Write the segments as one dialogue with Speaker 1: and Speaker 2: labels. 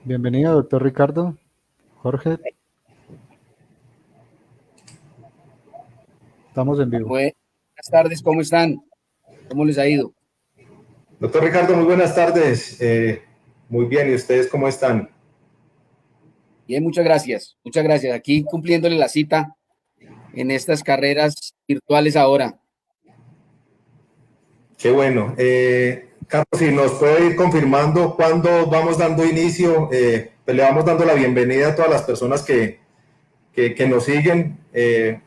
Speaker 1: Bienvenido, doctor Ricardo. Jorge, estamos en vivo.
Speaker 2: Buenas tardes, ¿cómo están? ¿Cómo les ha ido?
Speaker 3: Doctor Ricardo, muy buenas tardes. Muy bien, ¿y ustedes cómo están?
Speaker 2: Bien, muchas gracias. Muchas gracias. Aquí cumpliéndole la cita en estas carreras virtuales ahora.
Speaker 3: Qué bueno. Carlos, si nos puede ir confirmando cuándo vamos dando inicio, pues le vamos dando la bienvenida a todas las personas que nos siguen,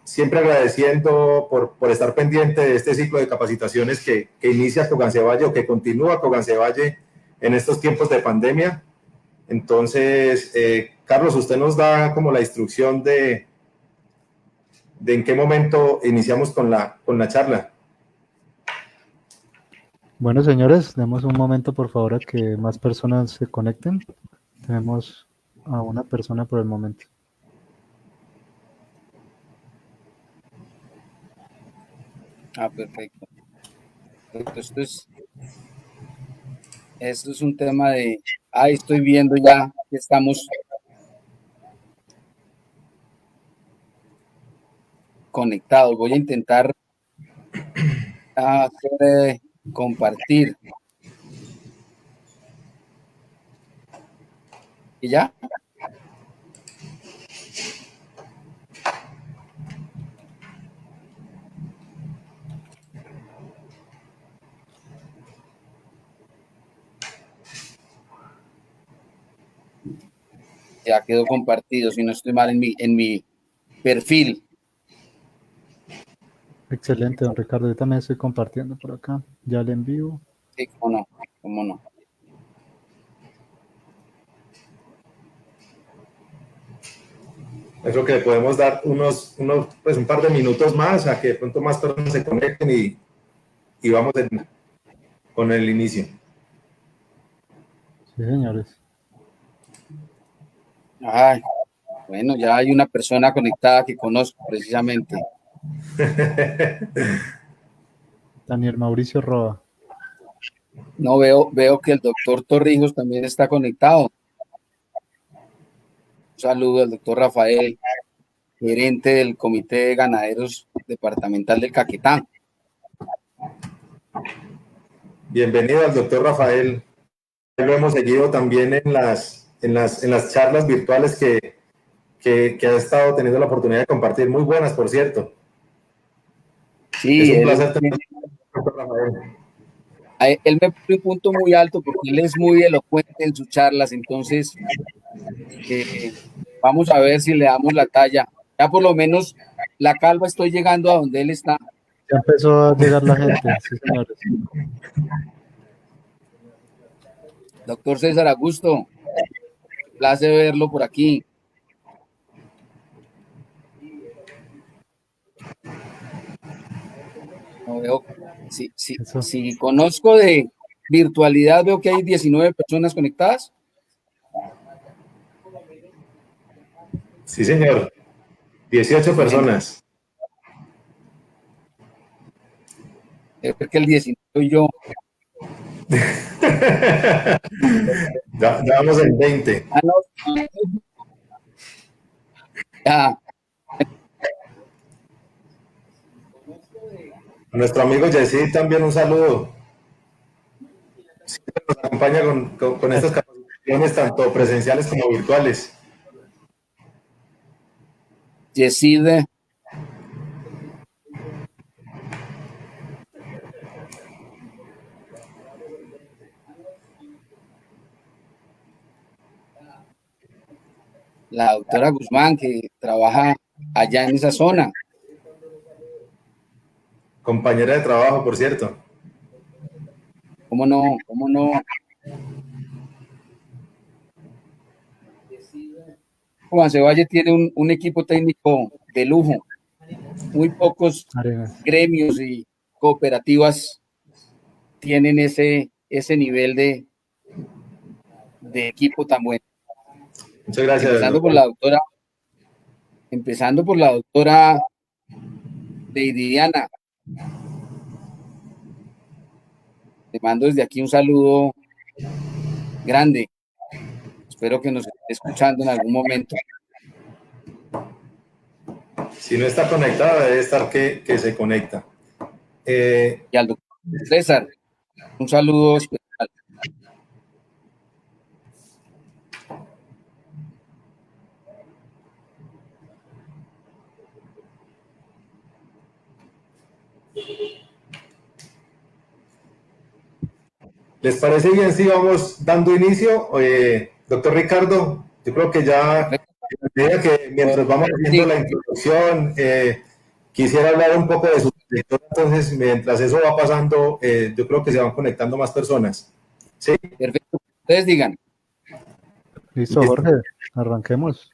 Speaker 3: siempre agradeciendo por estar pendiente de este ciclo de capacitaciones que inicia Cogancevalle o que continúa Cogancevalle en estos tiempos de pandemia. Entonces, Carlos, usted nos da como la instrucción de en qué momento iniciamos con la charla.
Speaker 1: Bueno, señores, demos un momento, por favor, a que más personas se conecten. Tenemos a una persona por el momento.
Speaker 2: Perfecto. Esto es un tema de... estoy viendo ya que estamos conectados. Voy a intentar compartir. ¿Y ya? Ya quedó compartido, si no estoy mal en mi perfil.
Speaker 1: Excelente, don Ricardo. Yo también estoy compartiendo por acá. Ya le envío.
Speaker 2: Sí, cómo no, cómo no.
Speaker 3: Yo creo que podemos dar pues un par de minutos más a que de pronto más personas se conecten y vamos con el inicio.
Speaker 1: Sí, señores.
Speaker 2: Bueno, ya hay una persona conectada que conozco precisamente.
Speaker 1: Daniel Mauricio Roa.
Speaker 2: No veo que el doctor Torrijos también está conectado. Un saludo al doctor Rafael, gerente del Comité de Ganaderos Departamental del Caquetá.
Speaker 3: Bienvenido al doctor Rafael. Lo hemos seguido también en las charlas virtuales que ha estado teniendo la oportunidad de compartir. Muy buenas, por cierto.
Speaker 2: Sí,
Speaker 3: Es un placer tener al doctor Rafael.
Speaker 2: él me pone un punto muy alto porque él es muy elocuente en sus charlas, entonces vamos a ver si le damos la talla. Ya por lo menos la calva estoy llegando a donde él está.
Speaker 1: Ya empezó a llegar la gente. Sí, señores.
Speaker 2: Doctor César Augusto, placer verlo por aquí. No veo, si conozco de virtualidad, veo que hay 19 personas conectadas.
Speaker 3: Sí, señor. 18 personas.
Speaker 2: Es que el 19 soy yo.
Speaker 3: Ya vamos en 20.
Speaker 2: No. Ya.
Speaker 3: A nuestro amigo Jessy también un saludo. Siempre nos acompaña con estas capacitaciones tanto presenciales como virtuales.
Speaker 2: Yeside. La doctora Guzmán, que trabaja allá en esa zona.
Speaker 3: Compañera de trabajo, por cierto.
Speaker 2: ¿Cómo no? ¿Cómo no? Cogancevalle tiene un equipo técnico de lujo. Muy pocos gremios y cooperativas tienen ese nivel de equipo tan bueno.
Speaker 3: Muchas gracias.
Speaker 2: Empezando por la doctora Leidiana. Le mando desde aquí un saludo grande. Espero que nos esté escuchando en algún momento.
Speaker 3: Si no está conectada, debe estar que se conecta.
Speaker 2: Y al doctor César, un saludo especial.
Speaker 3: ¿Les parece bien si vamos dando inicio? Doctor Ricardo, yo creo que ya, mientras vamos haciendo la introducción, quisiera hablar un poco de su trayectoria, entonces mientras eso va pasando, yo creo que se van conectando más personas. ¿Sí?
Speaker 2: Perfecto, ustedes digan.
Speaker 1: Listo, Jorge, arranquemos.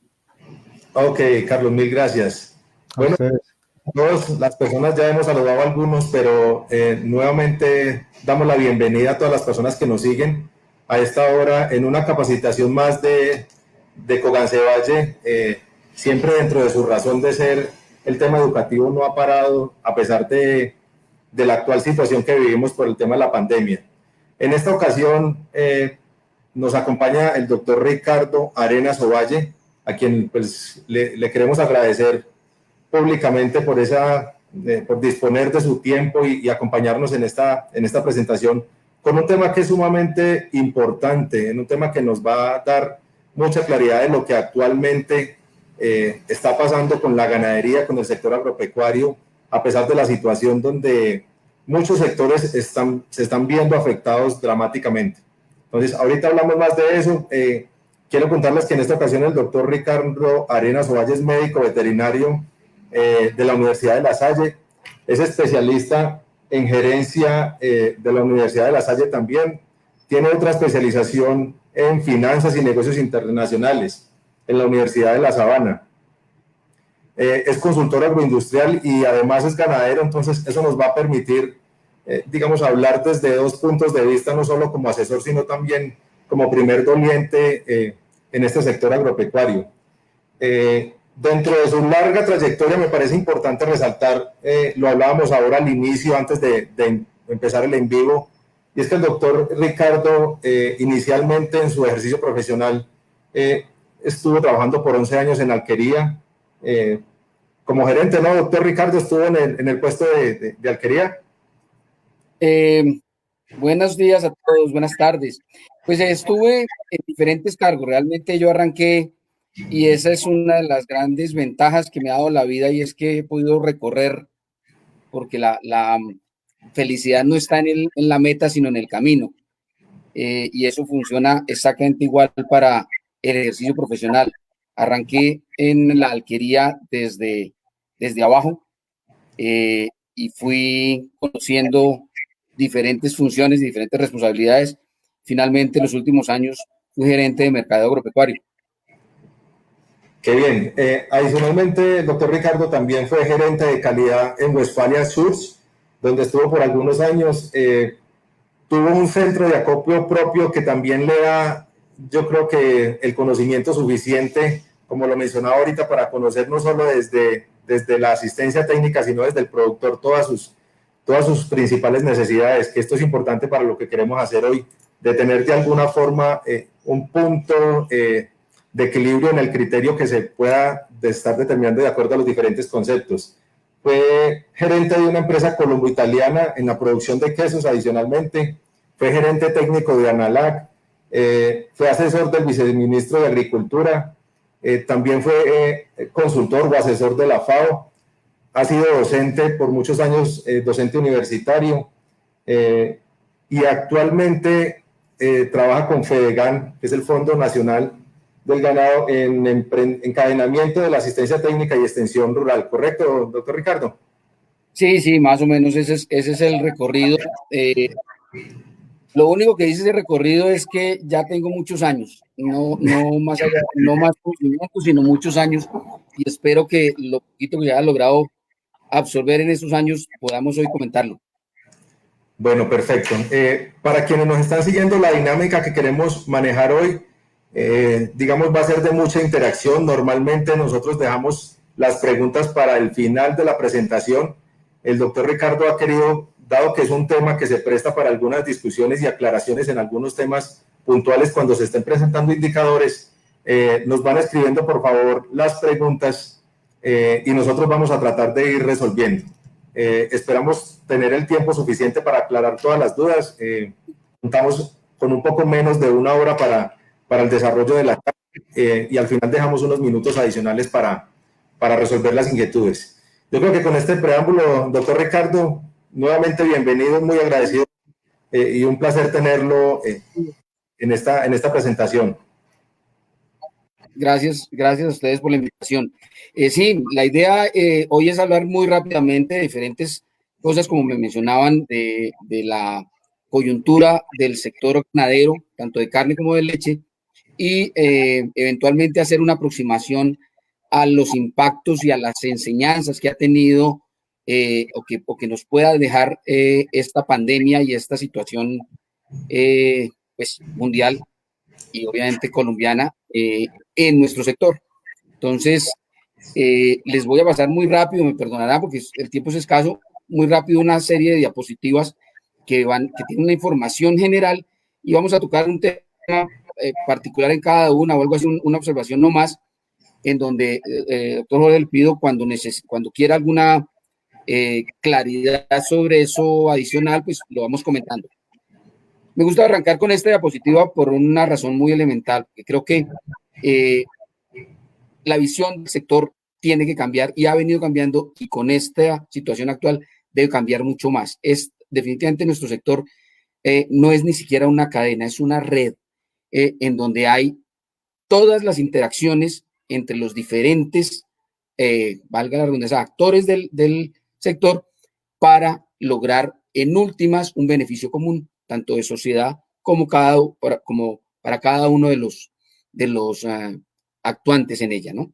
Speaker 3: Ok, Carlos, mil gracias. Bueno, todas las personas ya hemos saludado a algunos, pero nuevamente damos la bienvenida a todas las personas que nos siguen a esta hora en una capacitación más de Cogancevalle, siempre dentro de su razón de ser. El tema educativo no ha parado a pesar de la actual situación que vivimos por el tema de la pandemia. En esta ocasión nos acompaña el doctor Ricardo Arenas Ovalle, a quien pues, le queremos agradecer públicamente por disponer de su tiempo y acompañarnos en esta presentación con un tema que es sumamente importante, en un tema que nos va a dar mucha claridad de lo que actualmente está pasando con la ganadería, con el sector agropecuario, a pesar de la situación donde muchos sectores se están viendo afectados dramáticamente. Entonces, ahorita hablamos más de eso. Quiero contarles que en esta ocasión el doctor Ricardo Arenas Ovalle es médico veterinario de la Universidad de La Salle, es especialista en gerencia de la Universidad de La Salle también, tiene otra especialización en finanzas y negocios internacionales en la Universidad de La Sabana, es consultor agroindustrial y además es ganadero, entonces eso nos va a permitir, digamos, hablar desde dos puntos de vista, no solo como asesor, sino también como primer doliente en este sector agropecuario. Dentro de su larga trayectoria me parece importante resaltar, lo hablábamos ahora al inicio, antes de empezar el en vivo, y es que el doctor Ricardo inicialmente en su ejercicio profesional estuvo trabajando por 11 años en alquería, como gerente, ¿no? Doctor Ricardo, estuvo en el puesto de alquería.
Speaker 2: Buenos días a todos, buenas tardes. Pues estuve en diferentes cargos, realmente yo arranqué y esa es una de las grandes ventajas que me ha dado la vida y es que he podido recorrer, porque la felicidad no está en la meta, sino en el camino. Y eso funciona exactamente igual para el ejercicio profesional. Arranqué en la alquería desde abajo y fui conociendo diferentes funciones y diferentes responsabilidades. Finalmente, en los últimos años, fui gerente de mercado agropecuario.
Speaker 3: Qué bien. Adicionalmente, el doctor Ricardo también fue gerente de calidad en Westfalia Schultz, donde estuvo por algunos años. Tuvo un centro de acopio propio que también le da, yo creo que el conocimiento suficiente, como lo mencionaba ahorita, para conocer no solo desde la asistencia técnica, sino desde el productor todas sus principales necesidades, que esto es importante para lo que queremos hacer hoy, de tener de alguna forma un punto de equilibrio en el criterio que se pueda estar determinando de acuerdo a los diferentes conceptos. Fue gerente de una empresa colombo-italiana en la producción de quesos adicionalmente, fue gerente técnico de Analac, fue asesor del viceministro de Agricultura, también fue consultor o asesor de la FAO, ha sido docente por muchos años, docente universitario, y actualmente trabaja con FEDEGAN, que es el Fondo Nacional del Ganado, en encadenamiento de la asistencia técnica y extensión rural. ¿Correcto, doctor Ricardo?
Speaker 2: Sí, más o menos ese es el recorrido. Lo único que dice ese recorrido es que ya tengo muchos años, no más allá, no más conocimiento, sino muchos años, y espero que lo poquito que haya logrado absorber en esos años podamos hoy comentarlo.
Speaker 3: Bueno, perfecto. Para quienes nos están siguiendo, la dinámica que queremos manejar hoy, digamos, va a ser de mucha interacción. Normalmente nosotros dejamos las preguntas para el final de la presentación. El doctor Ricardo ha querido, dado que es un tema que se presta para algunas discusiones y aclaraciones en algunos temas, puntuales cuando se estén presentando indicadores, nos van escribiendo por favor las preguntas y nosotros vamos a tratar de ir resolviendo. Esperamos tener el tiempo suficiente para aclarar todas las dudas. Contamos con un poco menos de una hora para el desarrollo de la tarde y al final dejamos unos minutos adicionales para resolver las inquietudes. Yo creo que con este preámbulo, doctor Ricardo, nuevamente bienvenido, muy agradecido y un placer tenerlo en esta presentación.
Speaker 2: Gracias a ustedes por la invitación. Sí, la idea hoy es hablar muy rápidamente de diferentes cosas, como me mencionaban, de la coyuntura del sector ganadero, tanto de carne como de leche, y eventualmente hacer una aproximación a los impactos y a las enseñanzas que ha tenido o que nos pueda dejar esta pandemia y esta situación pues, mundial y obviamente colombiana en nuestro sector. Entonces, les voy a pasar muy rápido, me perdonarán porque el tiempo es escaso, muy rápido una serie de diapositivas que tienen una información general y vamos a tocar un tema particular en cada una o algo así, una observación no más, en donde, doctor Jorge, le pido cuando quiera alguna claridad sobre eso adicional, pues lo vamos comentando. Me gusta arrancar con esta diapositiva por una razón muy elemental, porque creo que la visión del sector tiene que cambiar y ha venido cambiando y con esta situación actual debe cambiar mucho más. Definitivamente nuestro sector no es ni siquiera una cadena, es una red en donde hay todas las interacciones entre los diferentes, valga la redundancia, actores del sector para lograr en últimas un beneficio común, tanto de sociedad como para cada uno de los actuantes en ella, ¿no?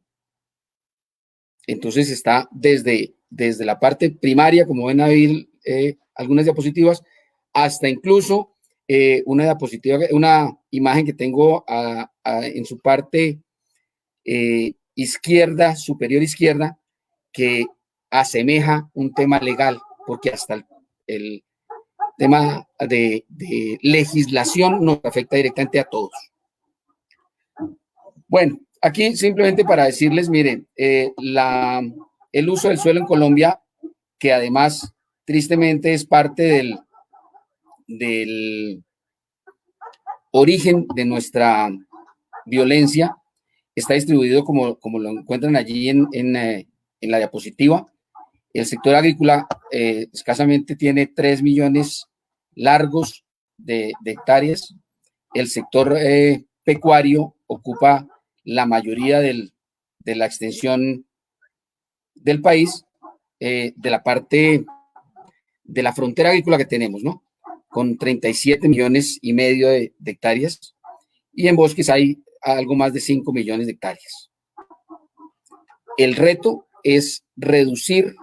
Speaker 2: Entonces está desde la parte primaria, como ven ahí algunas diapositivas, hasta incluso una imagen que tengo en su parte izquierda, superior izquierda, que asemeja un tema legal, porque hasta el tema de legislación nos afecta directamente a todos. Bueno, aquí simplemente para decirles, miren, el uso del suelo en Colombia, que además tristemente es parte del origen de nuestra violencia, está distribuido como lo encuentran allí en la diapositiva. El sector agrícola escasamente tiene 3 millones largos de hectáreas. El sector pecuario ocupa la mayoría de la extensión del país, de la parte de la frontera agrícola que tenemos, ¿no? Con 37 millones y medio de hectáreas. Y en bosques hay algo más de 5 millones de hectáreas. El reto es reducir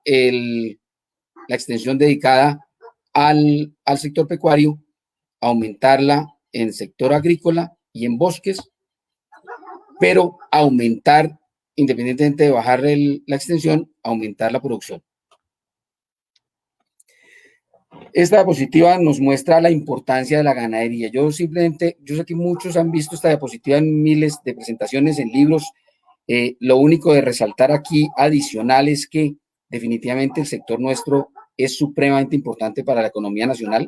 Speaker 2: la extensión dedicada al sector pecuario, aumentarla en el sector agrícola y en bosques, pero aumentar, independientemente de bajar la extensión, aumentar la producción. Esta diapositiva nos muestra la importancia de la ganadería. Yo sé que muchos han visto esta diapositiva en miles de presentaciones, en libros. Lo único de resaltar aquí adicional es que definitivamente el sector nuestro es supremamente importante para la economía nacional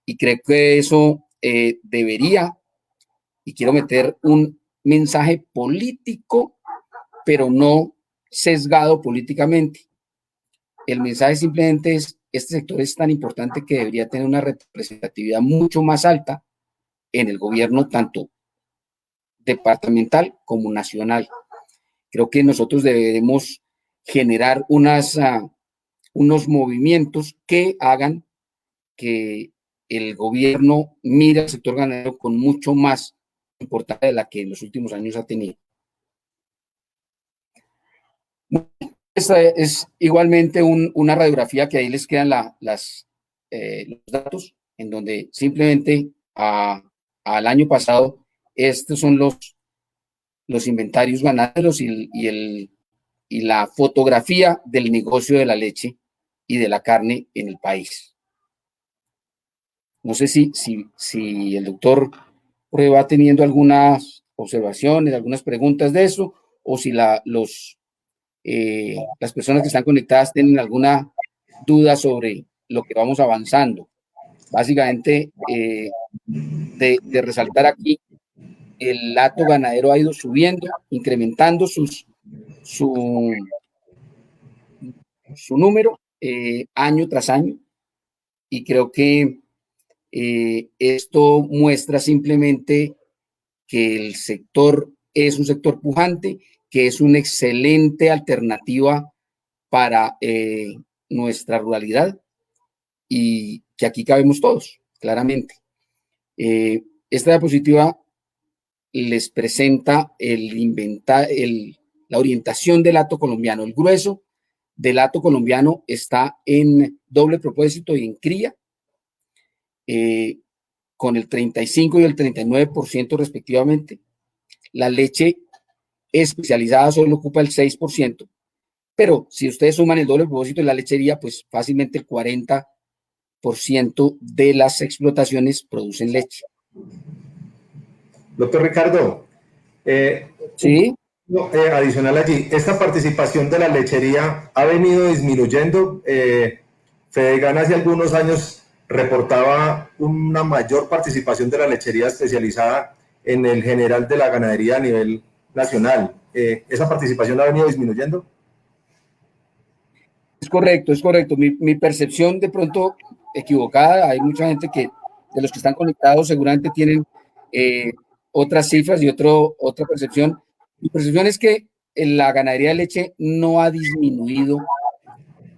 Speaker 2: y creo que eso debería, y quiero meter un mensaje político, pero no sesgado políticamente. El mensaje simplemente es: este sector es tan importante que debería tener una representatividad mucho más alta en el gobierno, tanto departamental como nacional. Creo que nosotros debemos generar unos movimientos que hagan que el gobierno mire al sector ganadero con mucho más importancia de la que en los últimos años ha tenido. Esta es igualmente una radiografía que ahí les quedan los datos, en donde simplemente al año pasado estos son los inventarios ganaderos y la fotografía del negocio de la leche y de la carne en el país. No sé si el doctor va teniendo algunas observaciones, algunas preguntas de eso, o si las personas que están conectadas tienen alguna duda sobre lo que vamos avanzando. Básicamente, de resaltar aquí, el hato ganadero ha ido subiendo, incrementando su número año tras año, y creo que esto muestra simplemente que el sector es un sector pujante, que es una excelente alternativa para nuestra ruralidad y que aquí cabemos todos, claramente. Esta diapositiva les presenta la orientación del hato colombiano. El grueso del hato colombiano está en doble propósito y en cría, con el 35 y el 39% respectivamente. La leche especializada solo ocupa el 6%, pero si ustedes suman el doble propósito de la lechería, pues fácilmente el 40% de las explotaciones producen leche.
Speaker 3: Doctor Ricardo,
Speaker 2: Sí,
Speaker 3: adicional allí, ¿esta participación de la lechería ha venido disminuyendo? Fedegan hace algunos años reportaba una mayor participación de la lechería especializada en el general de la ganadería a nivel nacional. ¿Esa participación ha venido disminuyendo?
Speaker 2: es correcto, es correcto. Mi percepción de pronto equivocada. Hay mucha gente que de los que están conectados seguramente tienen otras cifras y otra percepción. Mi percepción es que la ganadería de leche no ha disminuido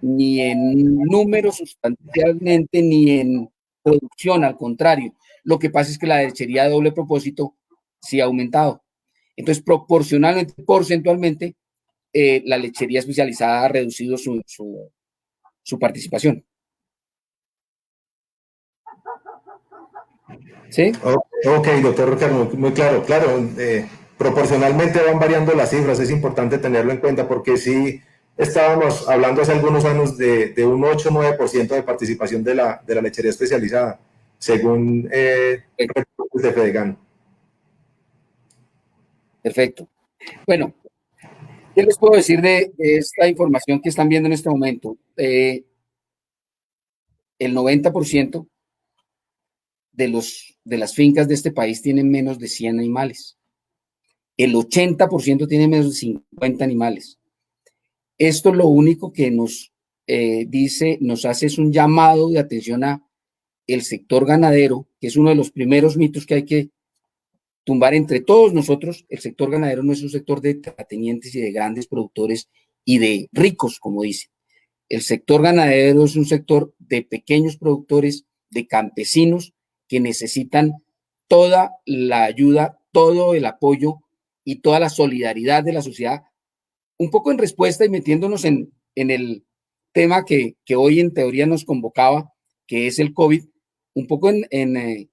Speaker 2: ni en número sustancialmente ni en producción, al contrario. Lo que pasa es que la lechería de doble propósito sí ha aumentado. Entonces, proporcionalmente, porcentualmente, la lechería especializada ha reducido su participación. ¿Sí?
Speaker 3: Ok, doctor Ricardo, muy claro, claro. Proporcionalmente van variando las cifras, es importante tenerlo en cuenta porque sí estábamos hablando hace algunos años de un 8-9% de participación de la lechería especializada, según reportes de Fedegan.
Speaker 2: Perfecto. Bueno, ¿qué les puedo decir de esta información que están viendo en este momento? El 90% de las fincas de este país tienen menos de 100 animales. El 80% tiene menos de 50 animales. Esto lo único que nos hace es un llamado de atención a el sector ganadero, que es uno de los primeros mitos que hay que tumbar entre todos nosotros. El sector ganadero no es un sector de terratenientes y de grandes productores y de ricos, como dicen. El sector ganadero es un sector de pequeños productores, de campesinos que necesitan toda la ayuda, todo el apoyo y toda la solidaridad de la sociedad, un poco en respuesta y metiéndonos en el tema que hoy en teoría nos convocaba, que es el COVID, un poco en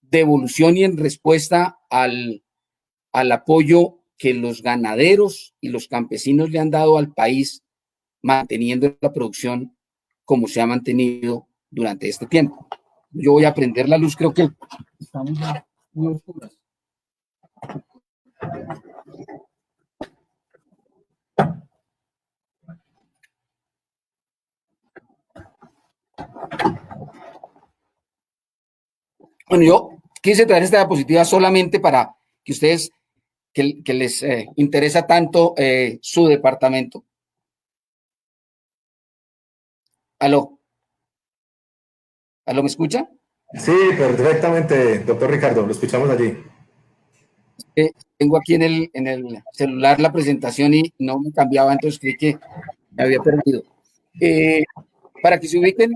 Speaker 2: devolución y en respuesta al apoyo que los ganaderos y los campesinos le han dado al país, manteniendo la producción como se ha mantenido durante este tiempo. Yo voy a prender la luz, creo que estamos ya muy oscuras. Bueno, yo quise traer esta diapositiva solamente para que ustedes, que les interesa tanto su departamento. ¿Aló? ¿Aló, me escucha?
Speaker 3: Sí, perfectamente, doctor Ricardo, lo escuchamos allí.
Speaker 2: Tengo aquí en el celular la presentación y no me cambiaba, entonces creí que me había perdido. Para que se ubiquen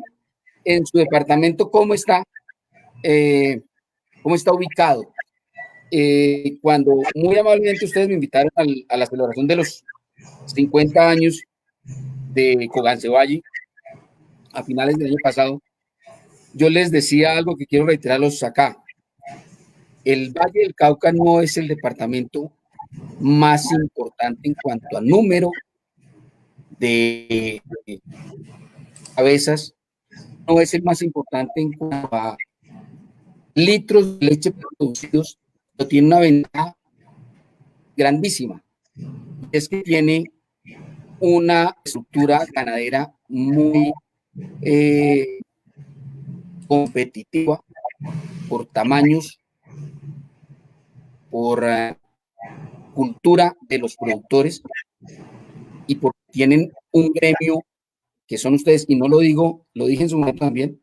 Speaker 2: en su departamento, ¿cómo está ubicado? Cuando muy amablemente ustedes me invitaron a la celebración de los 50 años de Cogancevalle a finales del año pasado, yo les decía algo que quiero reiterarlos acá. El Valle del Cauca no es el departamento más importante en cuanto a número de cabezas no es el más importante en cuanto a litros de leche producidos, pero tiene una ventaja grandísima. Es que tiene una estructura ganadera muy competitiva por tamaños, por cultura de los productores y porque tienen un gremio que son ustedes, y no lo digo, lo dije en su momento también,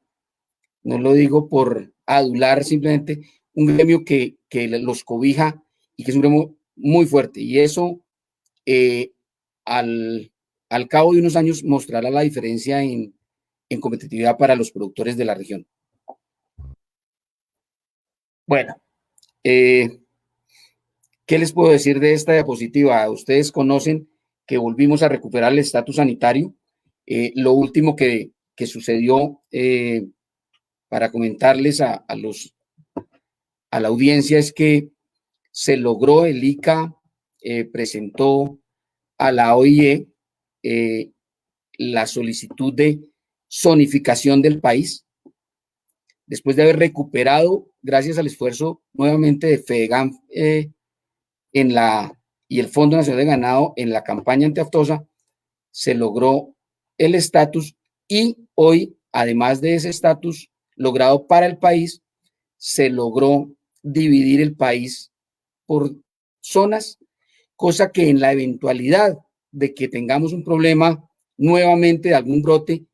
Speaker 2: no lo digo por adular simplemente, un gremio que los cobija y que es un gremio muy fuerte. Y eso eh, al, al cabo de unos años mostrará la diferencia en competitividad para los productores de la región. Bueno, ¿qué les puedo decir de esta diapositiva? Ustedes conocen que volvimos a recuperar el estatus sanitario. Lo último que sucedió, para comentarles a la audiencia, es que se logró, el ICA presentó a la OIE la solicitud de zonificación del país, después de haber recuperado, gracias al esfuerzo nuevamente de FEDEGAN y el Fondo Nacional de Ganado en la campaña antiaftosa, se logró el estatus y hoy, además de ese estatus logrado para el país, se logró dividir el país por zonas, cosa que en la eventualidad de que tengamos un problema nuevamente de algún brote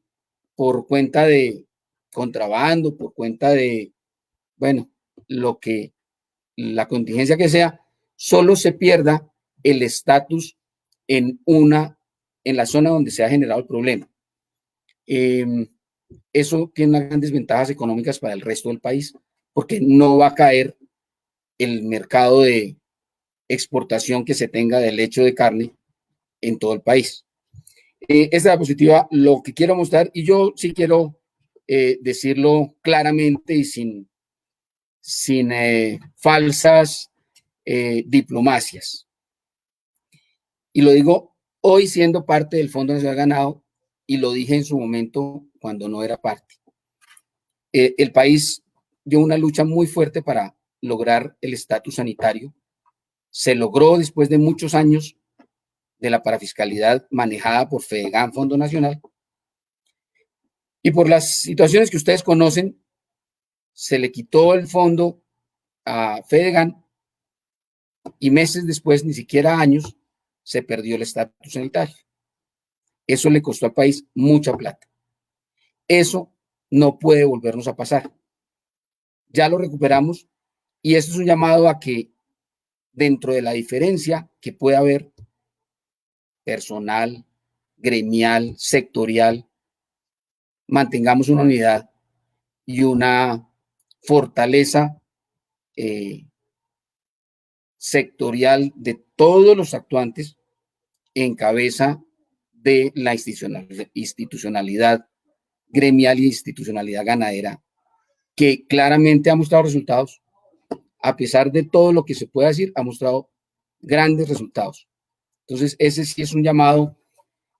Speaker 2: por cuenta de contrabando, por cuenta de, bueno, la contingencia que sea, solo se pierda el estatus en la zona donde se ha generado el problema. Eso tiene unas grandes ventajas económicas para el resto del país, porque no va a caer el mercado de exportación que se tenga del lecho de carne en todo el país. Esta diapositiva lo que quiero mostrar, y yo sí quiero decirlo claramente y sin falsas diplomacias. Y lo digo hoy siendo parte del Fondo Nacional de Ganado, y lo dije en su momento cuando no era parte. El país dio una lucha muy fuerte para lograr el estatus sanitario. Se logró después de muchos años de la parafiscalidad manejada por FEDEGAN, Fondo Nacional. Y por las situaciones que ustedes conocen, se le quitó el fondo a FEDEGAN y meses después, ni siquiera años, se perdió el estatus sanitario. Eso le costó al país mucha plata. Eso no puede volvernos a pasar. Ya lo recuperamos y esto es un llamado a que dentro de la diferencia que puede haber personal, gremial, sectorial, mantengamos una unidad y una fortaleza sectorial de todos los actuantes en cabeza de la institucionalidad gremial y institucionalidad ganadera, que claramente ha mostrado resultados. A pesar de todo lo que se puede decir, ha mostrado grandes resultados. Entonces, ese sí es un llamado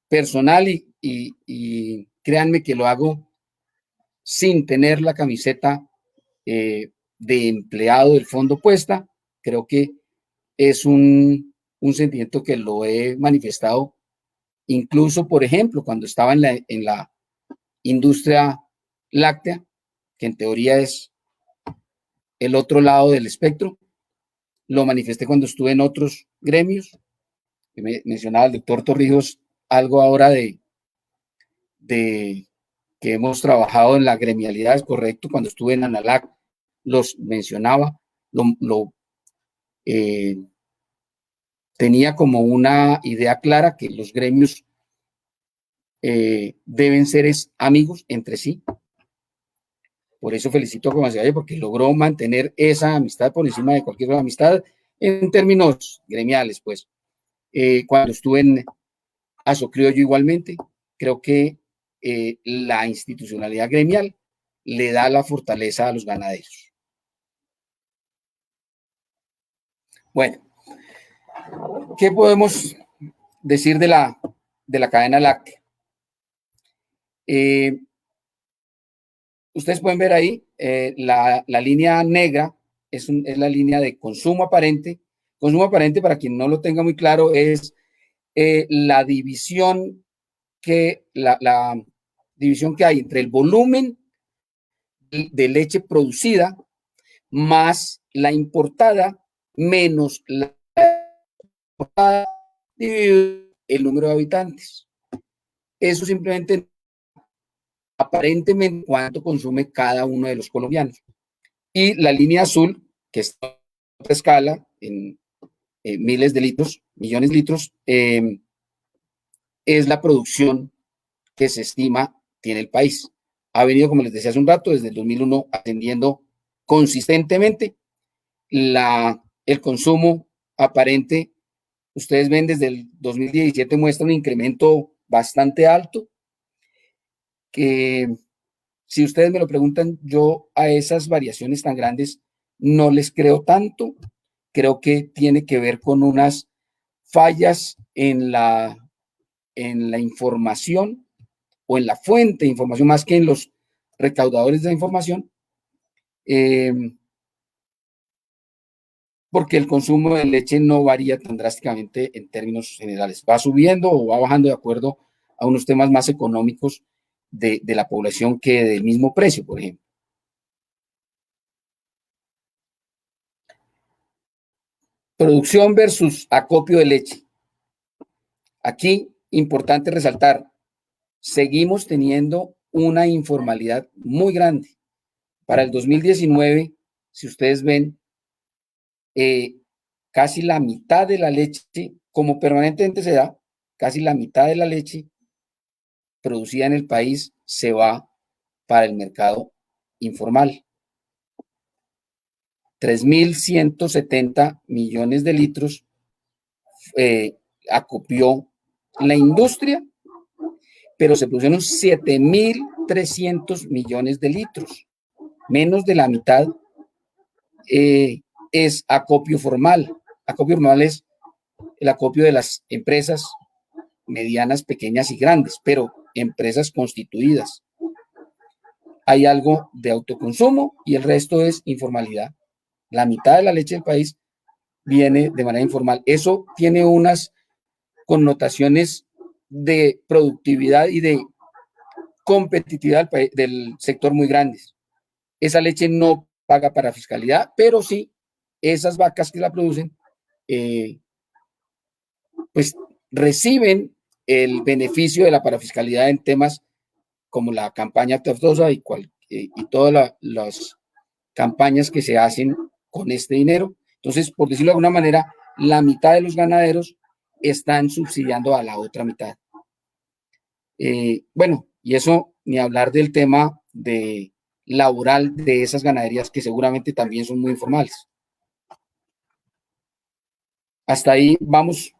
Speaker 2: personal y créanme que lo hago sin tener la camiseta de empleado del fondo puesta. Creo que es un sentimiento que lo he manifestado incluso, por ejemplo, cuando estaba en la industria láctea, que en teoría es el otro lado del espectro. Lo manifesté cuando estuve en otros gremios. Mencionaba el doctor Torrijos algo ahora de que hemos trabajado en la gremialidad, es correcto. Cuando estuve en ANALAC los mencionaba, tenía como una idea clara que los gremios deben ser amigos entre sí. Por eso felicito a Comancevalle porque logró mantener esa amistad por encima de cualquier otra amistad en términos gremiales, pues. Cuando estuve en Asocriollo igualmente, creo que la institucionalidad gremial le da la fortaleza a los ganaderos. Bueno, ¿qué podemos decir de la cadena láctea? ustedes pueden ver ahí la línea negra es la línea de consumo aparente. Consumo aparente, para quien no lo tenga muy claro, es la división la división que hay entre el volumen de leche producida más la importada menos la importada dividido el número de habitantes. Eso simplemente aparentemente cuánto consume cada uno de los colombianos. Y la línea azul, que está en otra escala, en miles de litros, millones de litros, es la producción que se estima tiene el país. Ha venido, como les decía hace un rato, desde el 2001 ascendiendo consistentemente. El consumo aparente, ustedes ven desde el 2017 muestra un incremento bastante alto, que si ustedes me lo preguntan, yo a esas variaciones tan grandes no les creo tanto. Creo que tiene que ver con unas fallas en la información o en la fuente de información más que en los recaudadores de información, porque el consumo de leche no varía tan drásticamente en términos generales. Va subiendo o va bajando de acuerdo a unos temas más económicos de la población que del mismo precio, por ejemplo. Producción versus acopio de leche. Aquí, importante resaltar, seguimos teniendo una informalidad muy grande. Para el 2019, si ustedes ven, casi la mitad de la leche, como permanentemente se da, casi la mitad de la leche producida en el país se va para el mercado informal. 3.170 millones de litros acopió la industria, pero se produjeron 7.300 millones de litros. Menos de la mitad es acopio formal. Acopio formal es el acopio de las empresas medianas, pequeñas y grandes, pero empresas constituidas. Hay algo de autoconsumo y el resto es informalidad. La mitad de la leche del país viene de manera informal. Eso tiene unas connotaciones de productividad y de competitividad del sector muy grandes. Esa leche no paga para fiscalidad, pero sí esas vacas que la producen, pues reciben el beneficio de la parafiscalidad en temas como la campaña Teftosa y todas las campañas que se hacen con este dinero. Entonces, por decirlo de alguna manera, la mitad de los ganaderos están subsidiando a la otra mitad. Bueno, y eso ni hablar del tema laboral de esas ganaderías que seguramente también son muy informales. Hasta ahí vamos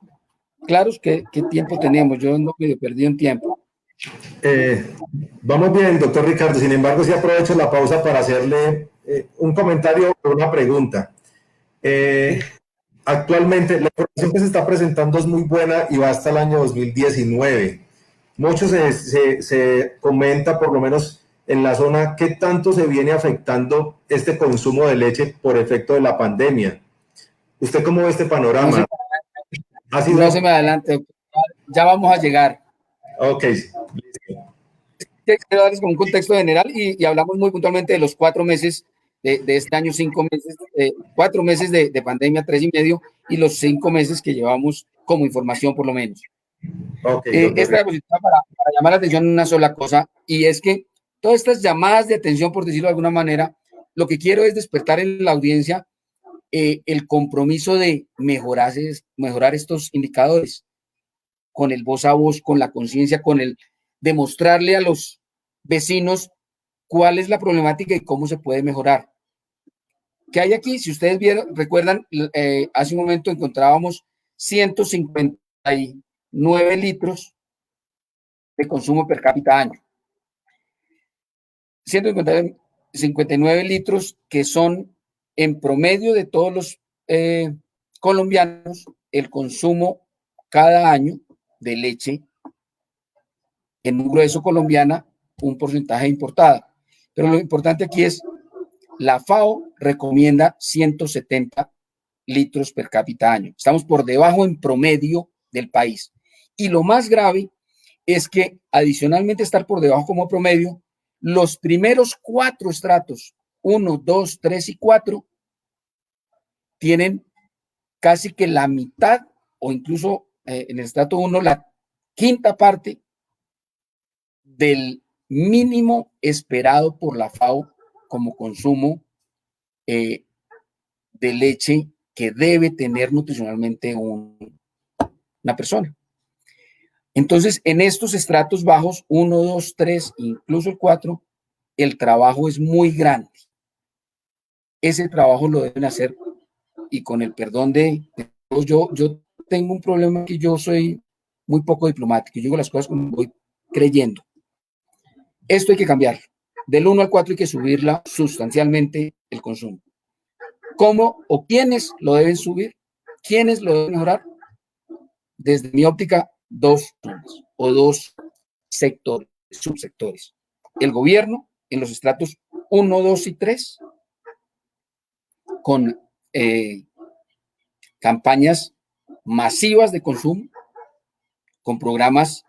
Speaker 2: claros. ¿Qué tiempo tenemos? Yo ando medio perdido en tiempo.
Speaker 3: Vamos bien, doctor Ricardo. Sin embargo, sí aprovecho la pausa para hacerle un comentario o una pregunta. Actualmente, la información que se está presentando es muy buena y va hasta el año 2019. Mucho se comenta, por lo menos en la zona, qué tanto se viene afectando este consumo de leche por efecto de la pandemia. ¿Usted cómo ve este panorama?
Speaker 2: No se me adelante, ya vamos a llegar.
Speaker 3: Ok.
Speaker 2: Quiero darles como un contexto general y hablamos muy puntualmente de los 4 meses de este año, 5 meses, 4 meses de pandemia, 3 y medio, y los 5 meses que llevamos como información por lo menos. Esta diapositiva para llamar la atención en una sola cosa, y es que todas estas llamadas de atención, por decirlo de alguna manera, lo que quiero es despertar en la audiencia el compromiso de mejorar estos indicadores con el voz a voz, con la conciencia, con el demostrarle a los vecinos cuál es la problemática y cómo se puede mejorar. ¿Qué hay aquí? Si ustedes recuerdan, hace un momento encontrábamos 159 litros de consumo per cápita año. 159 litros que son en promedio de todos los colombianos el consumo cada año de leche en un grueso colombiana, un porcentaje importada. Pero lo importante aquí es, la FAO recomienda 170 litros per cápita año. Estamos por debajo en promedio del país. Y lo más grave es que, adicionalmente a estar por debajo como promedio, los primeros 4 estratos, 1, 2, 3 y 4, tienen casi que la mitad o incluso en el estrato 1 la quinta parte del mínimo esperado por la FAO como consumo de leche que debe tener nutricionalmente una persona. Entonces, en estos estratos bajos, 1, 2, 3, incluso el 4, el trabajo es muy grande. Ese trabajo lo deben hacer, y con el perdón de todos, yo tengo un problema que yo soy muy poco diplomático. Yo digo las cosas como voy creyendo. Esto hay que cambiarlo. Del 1 al 4 hay que subirla sustancialmente el consumo. ¿Cómo o quiénes lo deben subir? ¿Quiénes lo deben mejorar? Desde mi óptica, 2 zonas o 2 sectores, subsectores. El gobierno en los estratos 1, 2 y 3, con campañas masivas de consumo, con programas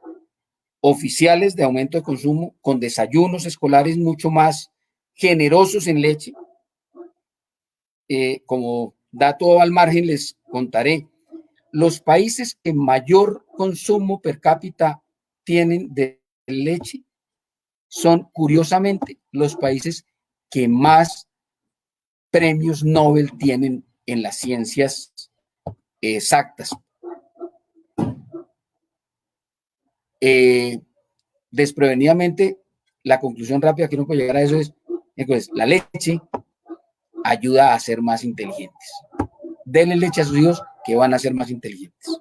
Speaker 2: oficiales de aumento de consumo, con desayunos escolares mucho más generosos en leche. Como dato al margen les contaré, los países que mayor consumo per cápita tienen de leche son, curiosamente, los países que más premios Nobel tienen en las ciencias exactas. Desprevenidamente, la conclusión rápida que uno puede llegar a eso es, entonces, la leche ayuda a ser más inteligentes. Denle leche a sus hijos que van a ser más inteligentes.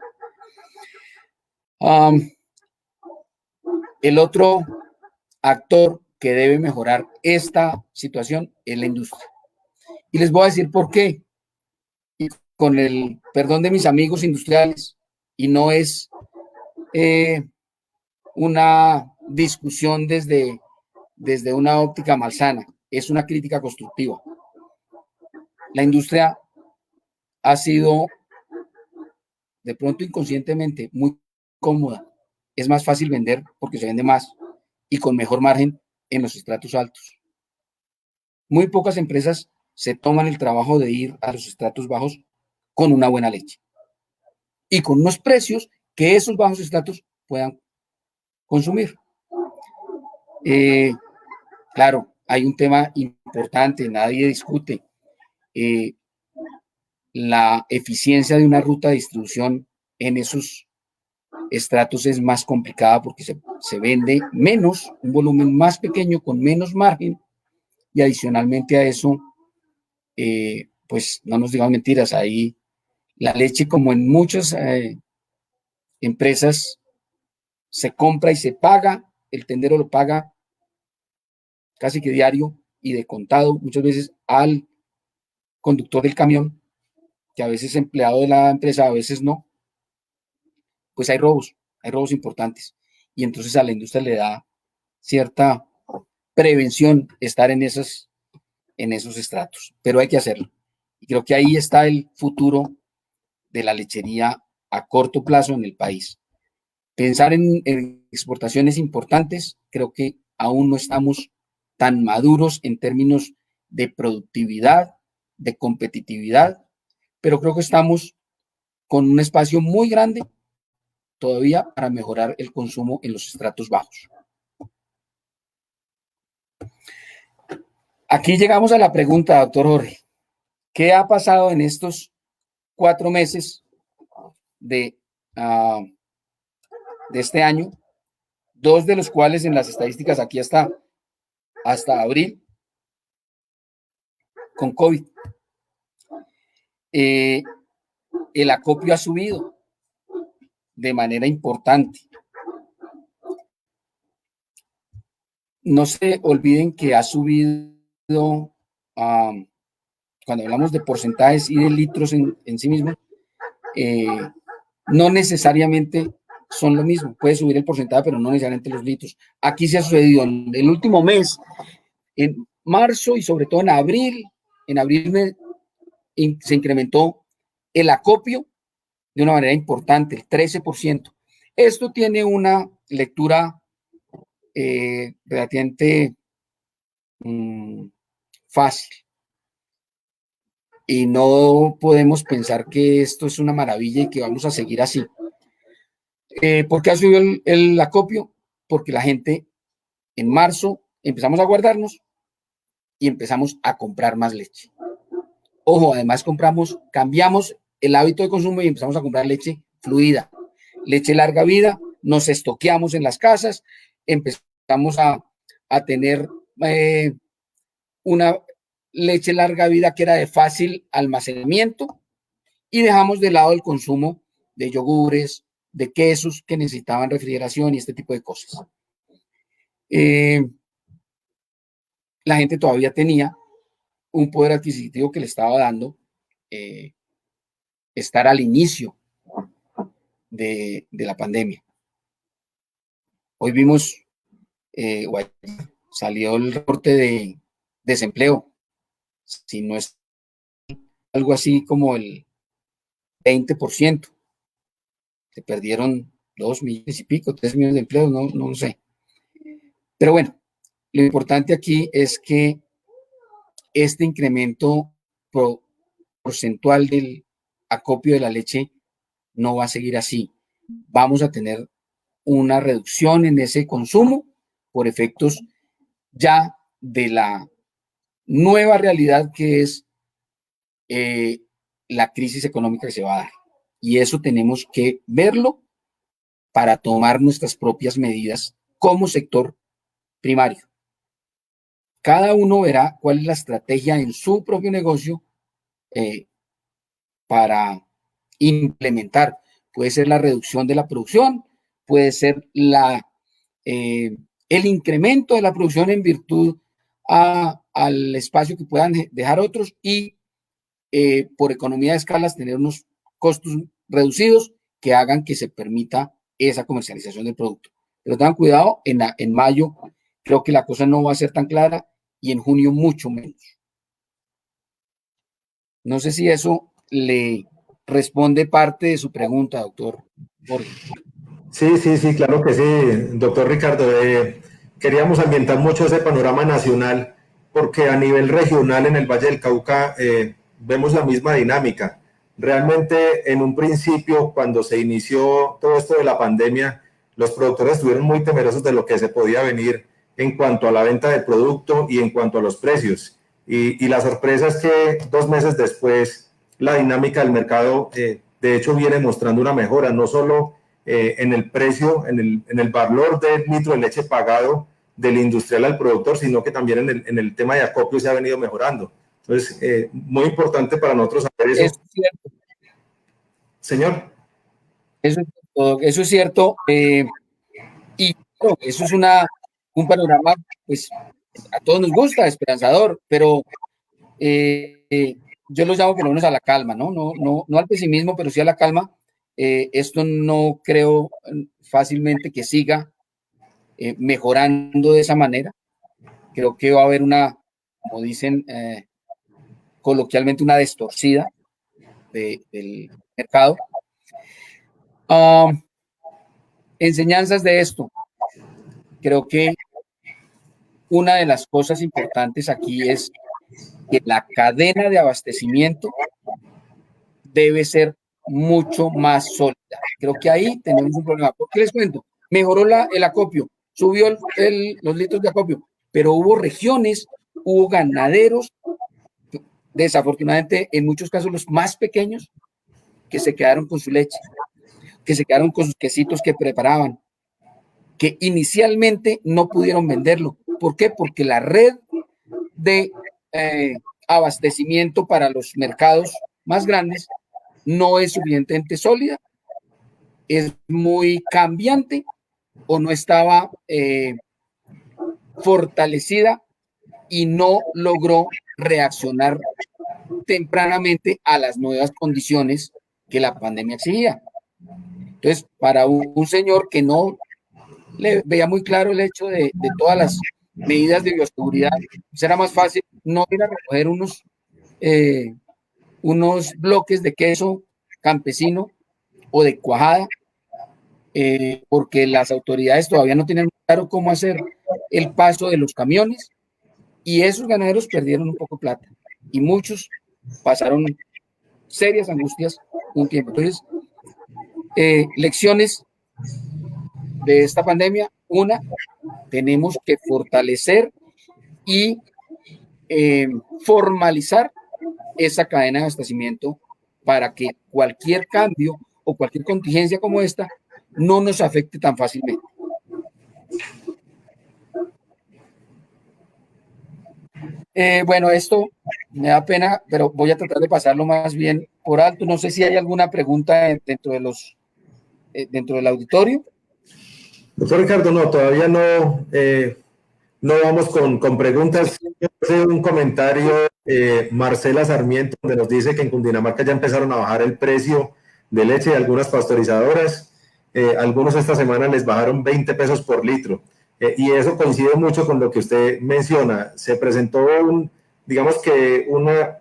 Speaker 2: El otro actor que debe mejorar esta situación es la industria. Y les voy a decir por qué. Y con el perdón de mis amigos industriales, y no es una discusión desde una óptica malsana, es una crítica constructiva. La industria ha sido, de pronto inconscientemente, muy cómoda. Es más fácil vender porque se vende más y con mejor margen en los estratos altos. Muy pocas empresas se toman el trabajo de ir a los estratos bajos con una buena leche y con unos precios que esos bajos estratos puedan consumir. Claro, hay un tema importante, nadie discute. La eficiencia de una ruta de distribución en esos estratos es más complicada porque se vende menos, un volumen más pequeño con menos margen, y adicionalmente a eso, pues no nos digamos mentiras, ahí la leche, como en muchas empresas, se compra y se paga, el tendero lo paga casi que diario y de contado, muchas veces al conductor del camión, que a veces es empleado de la empresa, a veces no. Pues hay robos importantes, y entonces a la industria le da cierta prevención estar en esos estratos, pero hay que hacerlo. Y creo que ahí está el futuro de la lechería a corto plazo en el país. Pensar en exportaciones importantes, creo que aún no estamos tan maduros en términos de productividad, de competitividad, pero creo que estamos con un espacio muy grande todavía para mejorar el consumo en los estratos bajos. Aquí llegamos a la pregunta, doctor Jorge. ¿Qué ha pasado en estos 4 meses de este año? 2 de los cuales en las estadísticas aquí hasta abril, con COVID. El acopio ha subido de manera importante. No se olviden que ha subido, cuando hablamos de porcentajes y de litros en sí mismo, no necesariamente son lo mismo. Puede subir el porcentaje, pero no necesariamente los litros. Aquí se ha sucedido en el último mes, En marzo y sobre todo en abril se incrementó el acopio de una manera importante, el 13%. Esto tiene una lectura relativamente fácil y no podemos pensar que esto es una maravilla y que vamos a seguir así. ¿Por qué ha subido el acopio? Porque la gente en marzo empezamos a guardarnos y empezamos a comprar más leche. Ojo, además cambiamos el hábito de consumo y empezamos a comprar leche fluida, leche larga vida, nos estoqueamos en las casas, empezamos a tener una leche larga vida que era de fácil almacenamiento y dejamos de lado el consumo de yogures, de quesos que necesitaban refrigeración y este tipo de cosas. La gente todavía tenía un poder adquisitivo que le estaba dando estar al inicio de la pandemia. Hoy vimos, salió el reporte de desempleo, si no es algo así como el 20%. Se perdieron 2 millones y pico, 3 millones de empleos, no sé. Pero bueno, lo importante aquí es que este incremento porcentual del acopio de la leche no va a seguir así. Vamos a tener una reducción en ese consumo por efectos ya de la nueva realidad que es la crisis económica que se va a dar. Y eso tenemos que verlo para tomar nuestras propias medidas como sector primario. Cada uno verá cuál es la estrategia en su propio negocio para implementar. Puede ser la reducción de la producción, puede ser el incremento de la producción en virtud al espacio que puedan dejar otros y por economía de escalas tener unos costos reducidos que hagan que se permita esa comercialización del producto. Pero tengan cuidado, en mayo creo que la cosa no va a ser tan clara y en junio mucho menos. No sé si eso le responde parte de su pregunta, doctor Jorge.
Speaker 3: Sí, claro que sí, doctor Ricardo. Queríamos ambientar mucho ese panorama nacional porque a nivel regional en el Valle del Cauca vemos la misma dinámica. Realmente en un principio, cuando se inició todo esto de la pandemia, los productores estuvieron muy temerosos de lo que se podía venir en cuanto a la venta del producto y en cuanto a los precios. Y la sorpresa es que 2 meses después la dinámica del mercado de hecho viene mostrando una mejora, no solo en el precio, en el valor del litro de leche pagado del industrial al productor, sino que también en el tema de acopio se ha venido mejorando. Entonces, muy importante para nosotros saber eso.
Speaker 2: Es cierto.
Speaker 3: Señor.
Speaker 2: Eso es cierto. Y bueno, eso es un panorama, pues, a todos nos gusta, esperanzador, pero yo los llamo por lo menos a la calma, ¿no? No al pesimismo, pero sí a la calma. Esto no creo fácilmente que siga mejorando de esa manera. Creo que va a haber como dicen coloquialmente, una distorsión del mercado. Enseñanzas de esto. Creo que una de las cosas importantes aquí es que la cadena de abastecimiento debe ser mucho más sólida. Creo que ahí tenemos un problema. ¿Por qué les cuento? Mejoró el acopio, subió los litros de acopio, pero hubo regiones, hubo ganaderos, desafortunadamente en muchos casos los más pequeños, que se quedaron con su leche, que se quedaron con sus quesitos que preparaban, que inicialmente no pudieron venderlo. ¿Por qué? Porque la red de abastecimiento para los mercados más grandes no es suficientemente sólida, es muy cambiante o no estaba fortalecida y no logró reaccionar tempranamente a las nuevas condiciones que la pandemia exigía. Entonces, para un señor que no le veía muy claro el hecho de todas las medidas de bioseguridad, será más fácil no ir a recoger unos bloques de queso campesino o de cuajada, porque las autoridades todavía no tienen claro cómo hacer el paso de los camiones y esos ganaderos perdieron un poco de plata y muchos pasaron serias angustias un tiempo. Entonces, lecciones de esta pandemia: una, tenemos que fortalecer y formalizar esa cadena de abastecimiento para que cualquier cambio o cualquier contingencia como esta no nos afecte tan fácilmente. Bueno, esto me da pena, pero voy a tratar de pasarlo más bien por alto. No sé si hay alguna pregunta dentro del auditorio.
Speaker 3: Doctor Ricardo, no, todavía no, no vamos con preguntas. Hace un comentario Marcela Sarmiento, donde nos dice que en Cundinamarca ya empezaron a bajar el precio de leche de algunas pasteurizadoras. Algunos esta semana les bajaron 20 pesos por litro. Y eso coincide mucho con lo que usted menciona. Se presentó digamos que una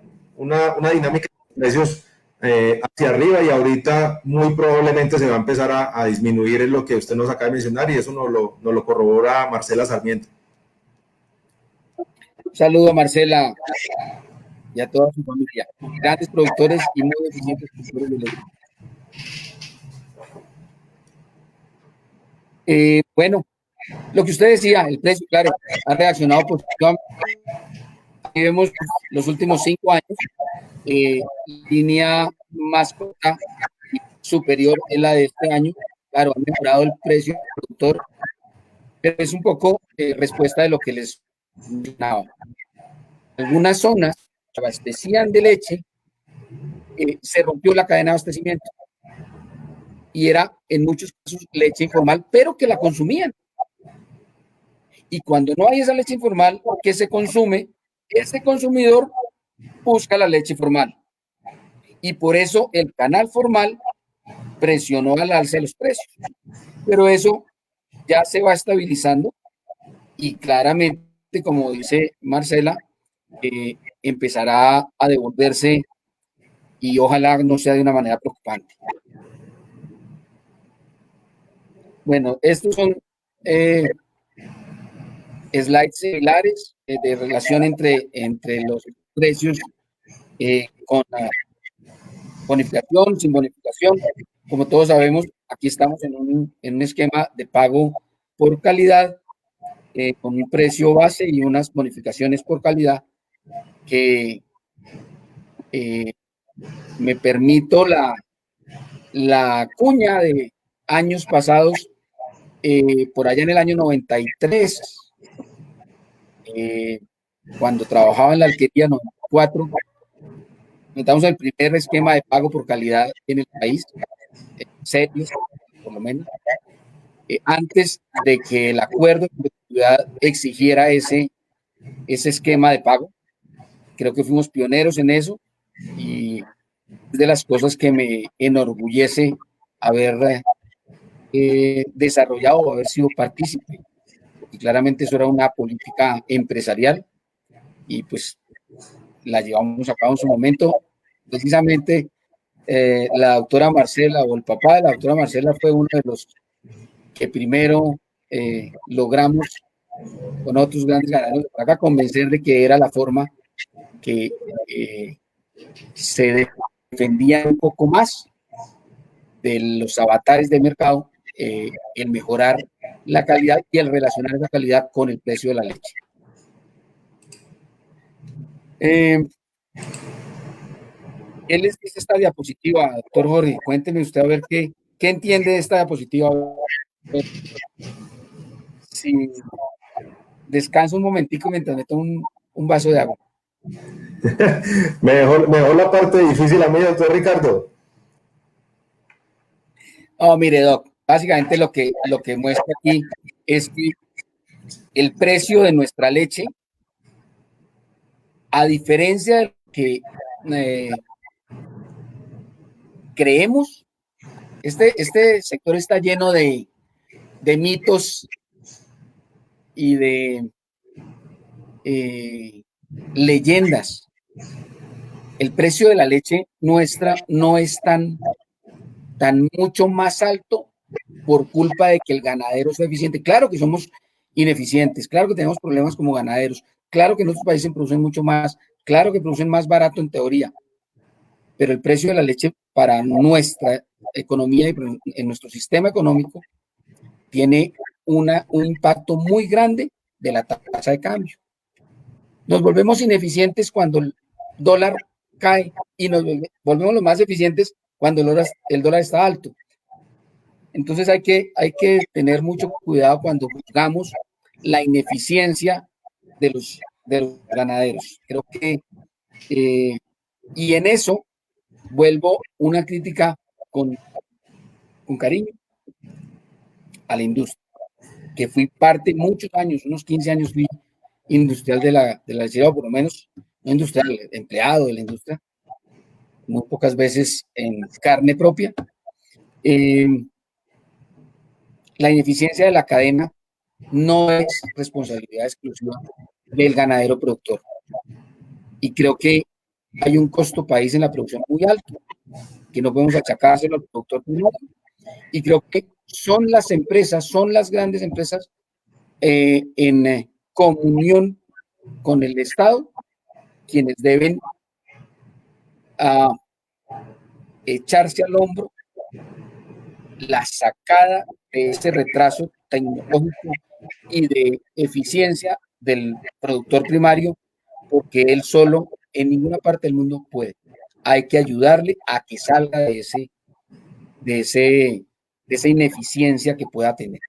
Speaker 3: dinámica de precios hacia arriba y ahorita muy probablemente se va a empezar a disminuir en lo que usted nos acaba de mencionar y eso nos lo corrobora Marcela Sarmiento.
Speaker 2: Un saludo a Marcela y a toda su familia. Grandes productores y muy eficientes productores de leche. Bueno, lo que usted decía, el precio, claro, ha reaccionado positivamente. Vemos los últimos 5 años, línea más corta y superior es la de este año. Claro, ha mejorado el precio del productor, pero es un poco respuesta de lo que les mencionaba. Algunas zonas que abastecían de leche, se rompió la cadena de abastecimiento y era en muchos casos leche informal, pero que la consumían. Y cuando no hay esa leche informal que se consume, ese consumidor busca la leche formal. Y por eso el canal formal presionó al alza de los precios. Pero eso ya se va estabilizando y claramente, como dice Marcela, empezará a devolverse y ojalá no sea de una manera preocupante. Bueno, estos son slides similares de relación entre los precios con bonificación, sin bonificación. Como todos sabemos, aquí estamos en un esquema de pago por calidad, con un precio base y unas bonificaciones por calidad que me permito la cuña de años pasados, por allá en el año 93, cuando trabajaba en la alquería 94, inventamos el primer esquema de pago por calidad en el país, serio, por lo menos, antes de que el acuerdo de ciudad exigiera ese esquema de pago. Creo que fuimos pioneros en eso y es de las cosas que me enorgullece haber desarrollado o haber sido partícipe. Y claramente eso era una política empresarial y pues la llevamos a cabo en su momento. Precisamente la doctora Marcela o el papá de la doctora Marcela fue uno de los que primero logramos con otros grandes ganaderos de Praga convencer de que era la forma que se defendía un poco más de los avatares de mercado, el mejorar la calidad y el relacionar esa calidad con el precio de la leche. ¿Qué les dice esta diapositiva, doctor Jorge? Cuénteme usted a ver qué entiende de esta diapositiva. Si descanso un momentico mientras meto un vaso de agua.
Speaker 3: Mejor la parte difícil a mí, doctor Ricardo.
Speaker 2: Oh, mire, doc, básicamente lo que muestra aquí es que el precio de nuestra leche, a diferencia de lo que creemos, este sector está lleno de mitos y de leyendas. El precio de la leche nuestra no es tan mucho más alto por culpa de que el ganadero sea eficiente. Claro que somos ineficientes, claro que tenemos problemas como ganaderos, claro que en otros países producen mucho más, claro que producen más barato en teoría, pero el precio de la leche para nuestra economía y en nuestro sistema económico tiene un impacto muy grande de la tasa de cambio. Nos volvemos ineficientes cuando el dólar cae y nos volvemos los más eficientes cuando el dólar está alto. Entonces hay que tener mucho cuidado cuando juzgamos la ineficiencia de los ganaderos. Creo que, y en eso vuelvo una crítica con cariño a la industria, que fui parte muchos años, unos 15 años fui industrial de la lechera, o por lo menos no industrial, empleado de la industria, muy pocas veces en carne propia. La ineficiencia de la cadena no es responsabilidad exclusiva del ganadero productor. Y creo que hay un costo país en la producción muy alto, que no podemos achacárselo al productor primario. Y creo que son las empresas, son las grandes empresas en comunión con el Estado quienes deben echarse al hombro la sacada de ese retraso tecnológico y de eficiencia del productor primario, porque él solo en ninguna parte del mundo puede. Hay que ayudarle a que salga de esa ineficiencia que pueda tener.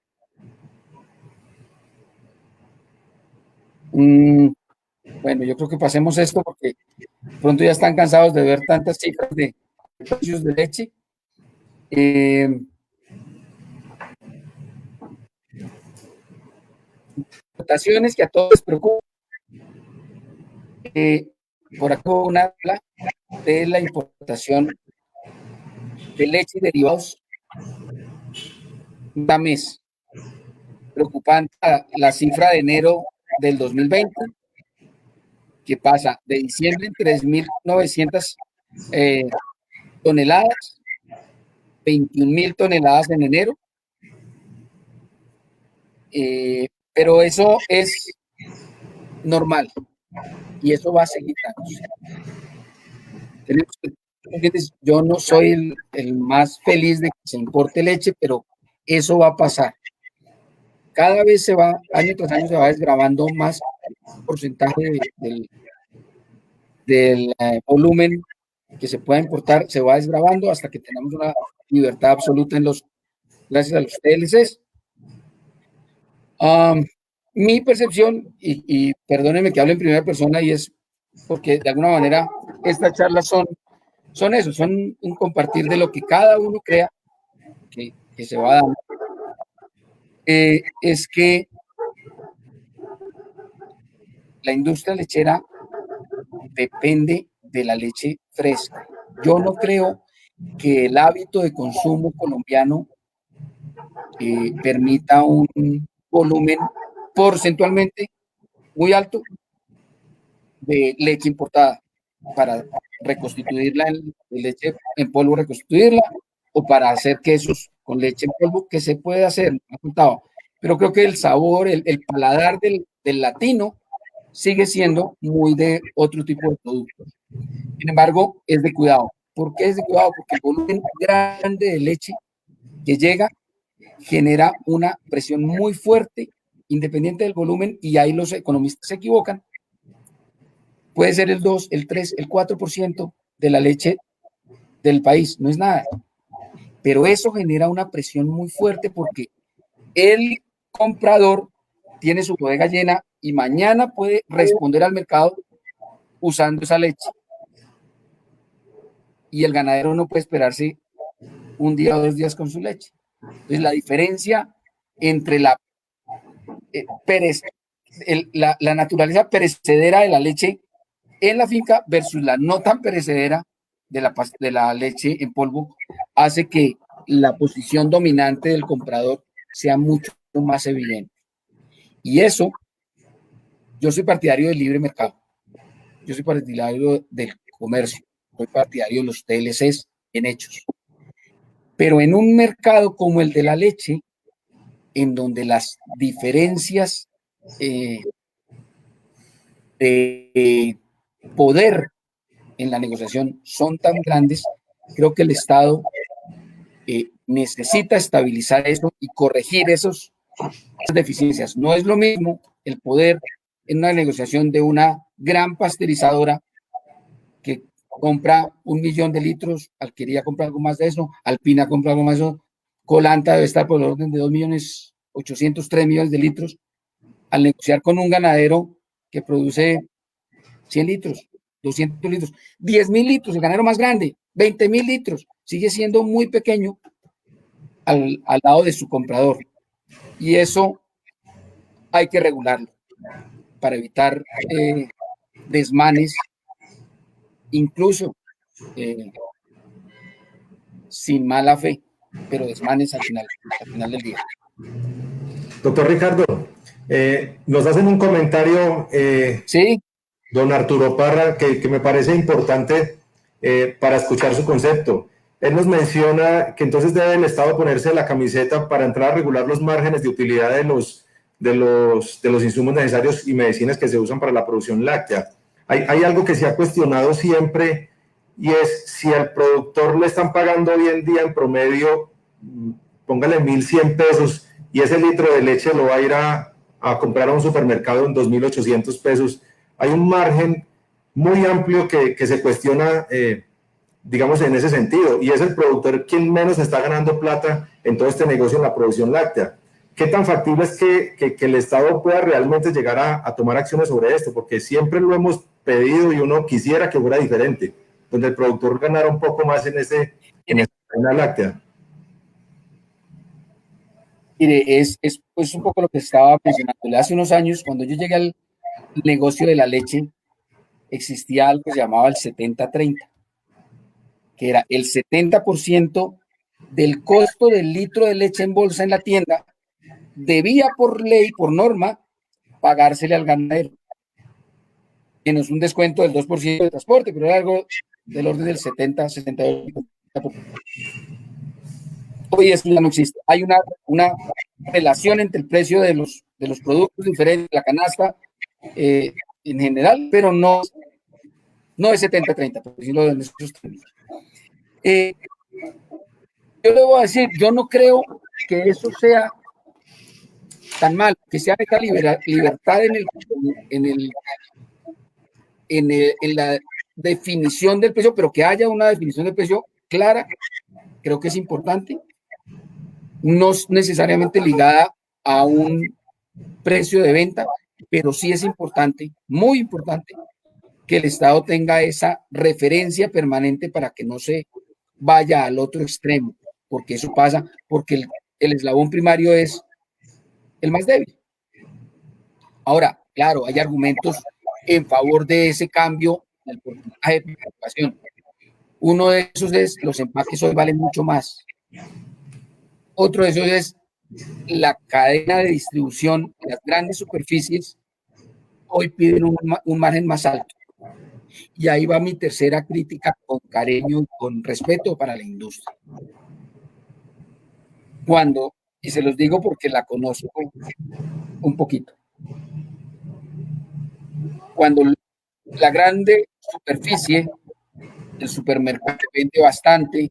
Speaker 2: Bueno, yo creo que pasemos esto porque pronto ya están cansados de ver tantas cifras de precios de leche. Importaciones que a todos les preocupan. Por acá una habla de la importación de leche y derivados cada mes. Preocupante la cifra de enero del 2020, que pasa de diciembre en 3.900 toneladas, 21.000 toneladas en enero. Pero eso es normal y eso va a seguir dándose. Yo no soy el más feliz de que se importe leche, pero eso va a pasar. Cada vez se va, año tras año, se va desgravando más porcentaje del volumen que se pueda importar, se va desgravando hasta que tenemos una libertad absoluta gracias a los TLCs. Mi percepción, y perdónenme que hable en primera persona, y es porque de alguna manera estas charlas son un compartir de lo que cada uno crea que se va dando, es que la industria lechera depende de la leche fresca. Yo no creo que el hábito de consumo colombiano permita un volumen porcentualmente muy alto de leche importada para reconstituirla en leche en polvo, reconstituirla, o para hacer quesos con leche en polvo, que se puede hacer, pero creo que el sabor, el paladar del latino sigue siendo muy de otro tipo de productos. Sin embargo, es de cuidado. ¿Por qué es de cuidado? Porque el volumen grande de leche que llega genera una presión muy fuerte, independiente del volumen, y ahí los economistas se equivocan. Puede ser el 2, el 3, el 4% de la leche del país, no es nada. Pero eso genera una presión muy fuerte porque el comprador tiene su bodega llena y mañana puede responder al mercado usando esa leche. Y el ganadero no puede esperarse un día o 2 días con su leche. Entonces, la diferencia entre la naturaleza perecedera de la leche en la finca versus la no tan perecedera de la leche en polvo hace que la posición dominante del comprador sea mucho más evidente. Y eso Yo soy partidario del libre mercado, yo soy partidario del comercio, soy partidario de los TLCs bien hechos. Pero en un mercado como el de la leche, en donde las diferencias de poder en la negociación son tan grandes, creo que el Estado necesita estabilizar eso y corregir esas deficiencias. No es lo mismo el poder en una negociación de una gran pasteurizadora que compra 1 millón de litros, Alquería compra algo más de eso, Alpina compra algo más de eso, Colanta debe estar por el orden de 2.800.000, 3 millones de litros, al negociar con un ganadero que produce 100 litros, 200 litros, 10.000 litros, el ganadero más grande, 20.000 litros, sigue siendo muy pequeño al lado de su comprador. Y eso hay que regularlo para evitar desmanes, incluso sin mala fe, pero desmanes al final del día.
Speaker 3: Doctor Ricardo, nos hacen un comentario,
Speaker 2: sí,
Speaker 3: don Arturo Parra, que me parece importante para escuchar su concepto. Él nos menciona que entonces debe el Estado ponerse la camiseta para entrar a regular los márgenes de utilidad de los insumos necesarios y medicinas que se usan para la producción láctea. Hay algo que se ha cuestionado siempre, y es si al productor le están pagando hoy en día en promedio, póngale 1.100 pesos, y ese litro de leche lo va a ir a comprar a un supermercado en 2.800 pesos. Hay un margen muy amplio que se cuestiona, digamos, en ese sentido, y es el productor quien menos está ganando plata en todo este negocio en la producción láctea. ¿Qué tan factible es que el Estado pueda realmente llegar a tomar acciones sobre esto? Porque siempre lo hemos pedido y uno quisiera que fuera diferente, donde el productor ganara un poco más en esa cadena láctea.
Speaker 2: Mire, es un poco lo que estaba mencionando. Hace unos años, cuando yo llegué al negocio de la leche, existía algo que se llamaba el 70-30, que era el 70% del costo del litro de leche en bolsa en la tienda debía por ley, por norma, pagársele al ganadero. Menos un descuento del 2% de transporte, pero era algo del orden del 70-68%. Hoy eso ya no existe. Hay una relación entre el precio de los productos diferentes, la canasta en general, pero no es 70-30, por decirlo en esos términos. Yo le voy a decir, yo no creo que eso sea tan mal, que sea esta libertad en la definición del precio, pero que haya una definición del precio clara, creo que es importante, no necesariamente ligada a un precio de venta, pero sí es importante, muy importante, que el Estado tenga esa referencia permanente para que no se vaya al otro extremo, porque eso pasa, porque el eslabón primario es el más débil. Ahora, claro, hay argumentos en favor de ese cambio del porcentaje de participación. Uno de esos es los empaques hoy valen mucho más. Otro de esos es la cadena de distribución, las grandes superficies hoy piden un margen más alto. Y ahí va mi tercera crítica con cariño y con respeto para la industria. Y se los digo porque la conozco un poquito, cuando la grande superficie, el supermercado vende bastante,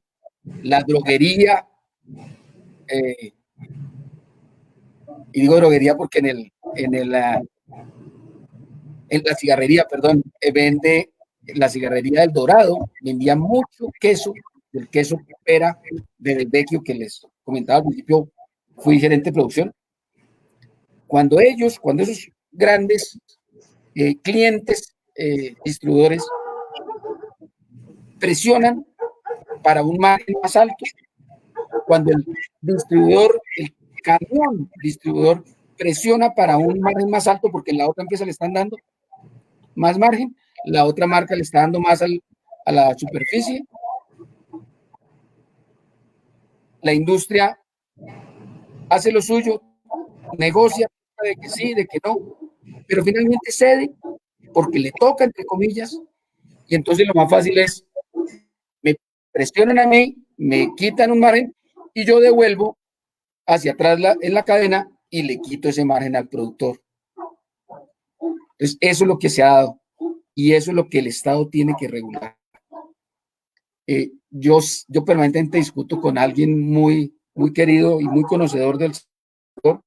Speaker 2: la droguería, y digo droguería porque en la cigarrería, perdón, vende la cigarrería del Dorado, vendía mucho queso, del queso Pera de Del Vecchio que les comentaba al principio, fui gerente de producción. Cuando esos grandes clientes, distribuidores, presionan para un margen más alto, cuando el camión distribuidor presiona para un margen más alto porque en la otra empresa le están dando más margen, la otra marca le está dando más a la superficie, la industria hace lo suyo, negocia de que sí, de que no, pero finalmente cede porque le toca, entre comillas, y entonces lo más fácil es, me presionan a mí, me quitan un margen y yo devuelvo hacia atrás en la cadena y le quito ese margen al productor. Entonces, eso es lo que se ha dado y eso es lo que el Estado tiene que regular. Yo permanentemente discuto con alguien muy, muy querido y muy conocedor del sector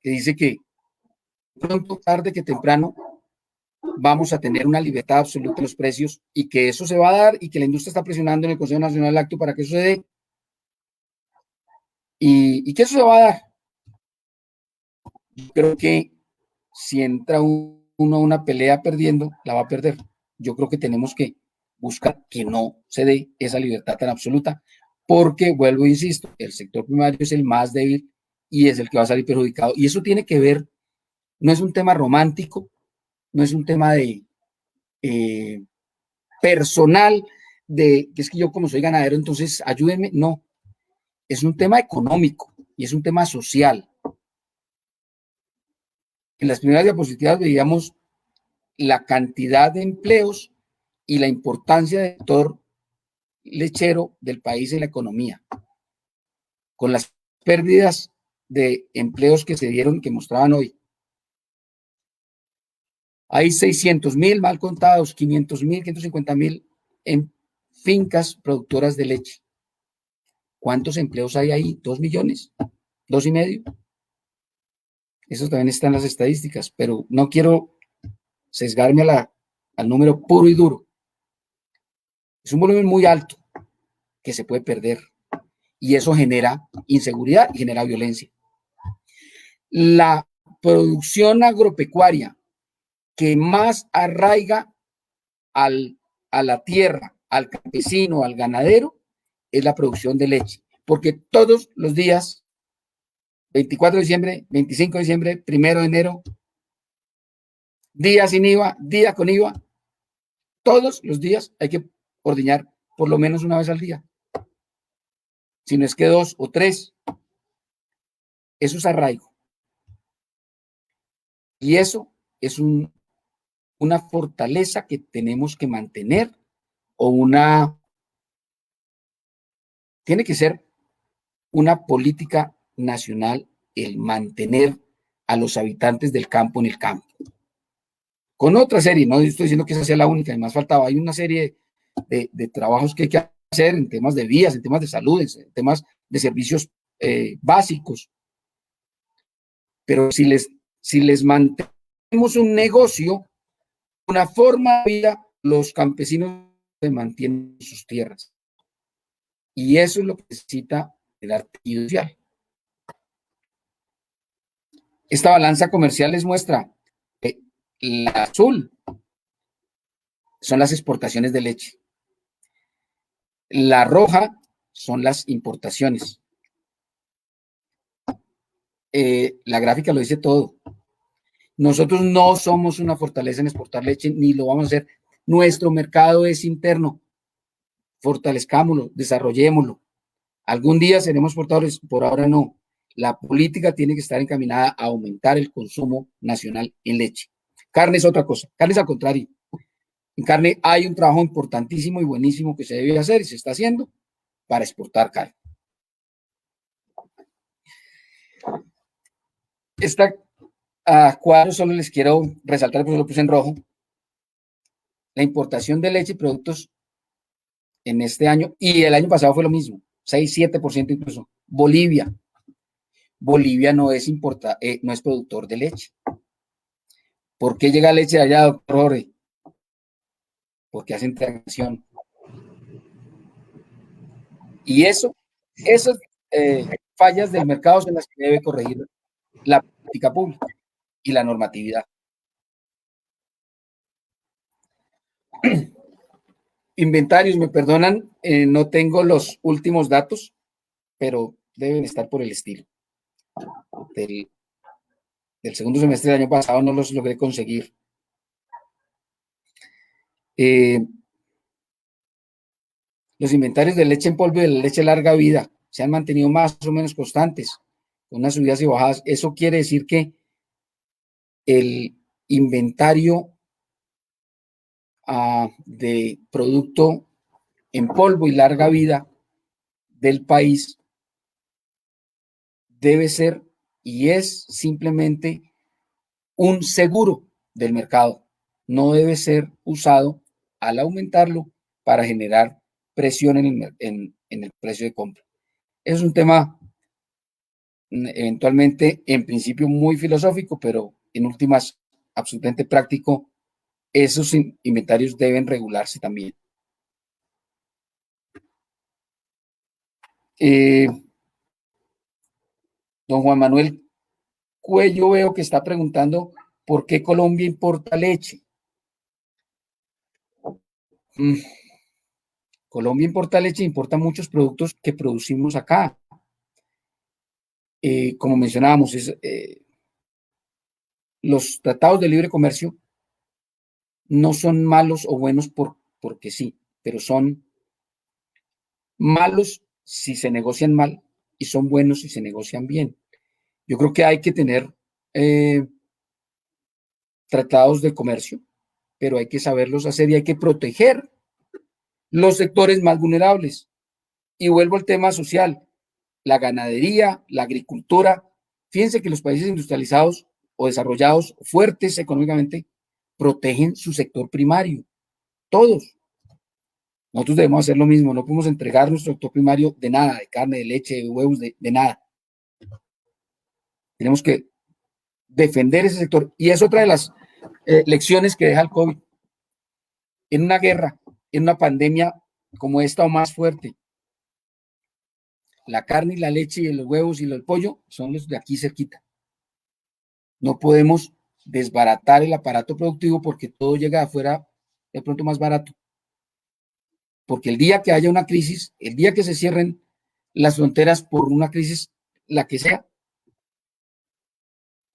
Speaker 2: que dice que pronto, tarde que temprano, vamos a tener una libertad absoluta en los precios y que eso se va a dar y que la industria está presionando en el Consejo Nacional Lácteo para que eso se dé y que eso se va a dar. Yo creo que si entra uno a una pelea perdiendo, la va a perder. Yo creo que tenemos que buscar que no se dé esa libertad tan absoluta, porque, vuelvo e insisto, el sector primario es el más débil y es el que va a salir perjudicado. Y eso tiene que ver, no es un tema romántico, no es un tema de personal, de que es que yo como soy ganadero, entonces ayúdenme, no, es un tema económico y es un tema social. En las primeras diapositivas veíamos la cantidad de empleos y la importancia del sector lechero del país en la economía, con las pérdidas de empleos que se dieron, que mostraban hoy. Hay 600,000 mal contados, 500,000, 550,000 en fincas productoras de leche. ¿Cuántos empleos hay ahí? 2 millones, 2,5. Eso también está en las estadísticas, pero no quiero sesgarme al número puro y duro. Es un volumen muy alto que se puede perder y eso genera inseguridad y genera violencia. La producción agropecuaria que más arraiga a la tierra, al campesino, al ganadero, es la producción de leche, porque todos los días, 24 de diciembre, 25 de diciembre, 1 de enero, día sin IVA, día con IVA, todos los días hay que ordeñar por lo menos una vez al día, si no es que 2 o 3. Eso es arraigo. Y eso es una fortaleza que tenemos que mantener o tiene que ser una política nacional el mantener a los habitantes del campo en el campo. Con otra serie, no estoy diciendo que esa sea la única, además faltaba, hay una serie de trabajos que hay que hacer en temas de vías, en temas de salud, en temas de servicios básicos. Pero si les mantenemos un negocio, una forma de vida, los campesinos se mantienen en sus tierras. Y eso es lo que necesita el arte social. Esta balanza comercial les muestra que la azul son las exportaciones de leche. La roja son las importaciones. La gráfica lo dice todo. Nosotros no somos una fortaleza en exportar leche, ni lo vamos a hacer. Nuestro mercado es interno. Fortalezcámoslo, desarrollémoslo. Algún día seremos exportadores, por ahora no. La política tiene que estar encaminada a aumentar el consumo nacional en leche. Carne es otra cosa. Carne es al contrario. En carne hay un trabajo importantísimo y buenísimo que se debe hacer y se está haciendo para exportar carne. Esta cuadro solo les quiero resaltar, porque lo puse en rojo, la importación de leche y productos en este año, y el año pasado fue lo mismo, 6-7% incluso. Bolivia no es no es productor de leche. ¿Por qué llega leche de allá, doctor Jorge? Porque hacen transacción. Y esas fallas del mercado son las que debe corregir la política pública y la normatividad. Inventarios, me perdonan, no tengo los últimos datos, pero deben estar por el estilo. Del segundo semestre del año pasado no los logré conseguir. Los inventarios de leche en polvo y de leche larga vida se han mantenido más o menos constantes, con unas subidas y bajadas. Eso quiere decir que el inventario de producto en polvo y larga vida del país debe ser y es simplemente un seguro del mercado. No debe ser usado al aumentarlo para generar presión en el precio de compra. Es un tema eventualmente, en principio, muy filosófico, pero en últimas, absolutamente práctico. Esos inventarios deben regularse también. Don Juan Manuel Cuello veo que está preguntando por qué Colombia importa leche. Colombia importa leche, importa muchos productos que producimos acá. Como mencionábamos, los tratados de libre comercio no son malos o buenos porque sí, pero son malos si se negocian mal y son buenos si se negocian bien. Yo creo que hay que tener tratados de comercio, pero hay que saberlos hacer y hay que proteger los sectores más vulnerables. Y vuelvo al tema social, la ganadería, la agricultura. Fíjense que los países industrializados o desarrollados, fuertes económicamente, protegen su sector primario, todos. Nosotros debemos hacer lo mismo, no podemos entregar nuestro sector primario de nada, de carne, de leche, de huevos, de nada. Tenemos que defender ese sector. Y es otra de las lecciones que deja el COVID. En una guerra, en una pandemia como esta o más fuerte, la carne y la leche y los huevos y el pollo son los de aquí cerquita. No podemos desbaratar el aparato productivo porque todo llega de afuera de pronto más barato. Porque el día que haya una crisis, el día que se cierren las fronteras por una crisis, la que sea,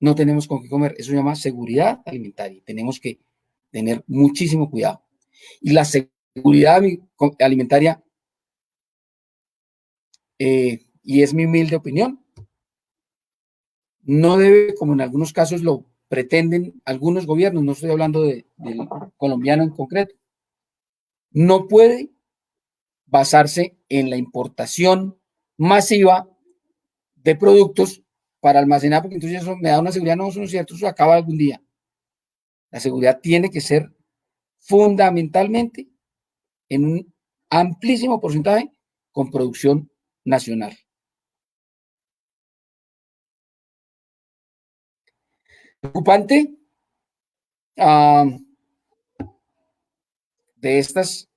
Speaker 2: no tenemos con qué comer. Eso se llama seguridad alimentaria. Tenemos que tener muchísimo cuidado. Y la seguridad alimentaria, y es mi humilde opinión, no debe, como en algunos casos lo pretenden algunos gobiernos, no estoy hablando del colombiano en concreto, no puede basarse en la importación masiva de productos para almacenar, porque entonces eso me da una seguridad, no, eso no es cierto, eso acaba algún día. La seguridad tiene que ser fundamentalmente en un amplísimo porcentaje con producción nacional. Preocupante de estas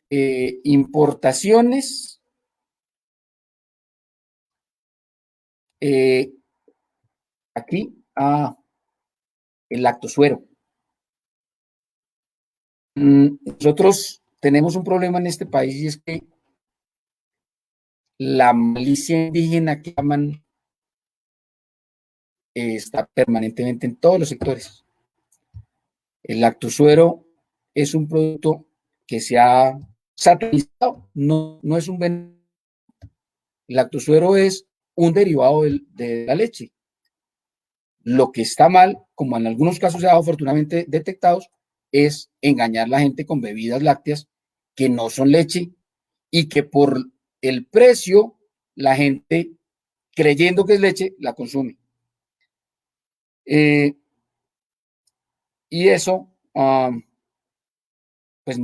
Speaker 2: importaciones aquí el lactosuero. Nosotros tenemos un problema en este país y es que la malicia indígena que llaman está permanentemente en todos los sectores. El lactosuero es un producto que se ha satanizado, no es un veneno. El lactosuero es un derivado de la leche. Lo que está mal, como en algunos casos se ha dado afortunadamente detectados, es engañar a la gente con bebidas lácteas que no son leche y que por el precio la gente, creyendo que es leche, la consume. Y eso, pues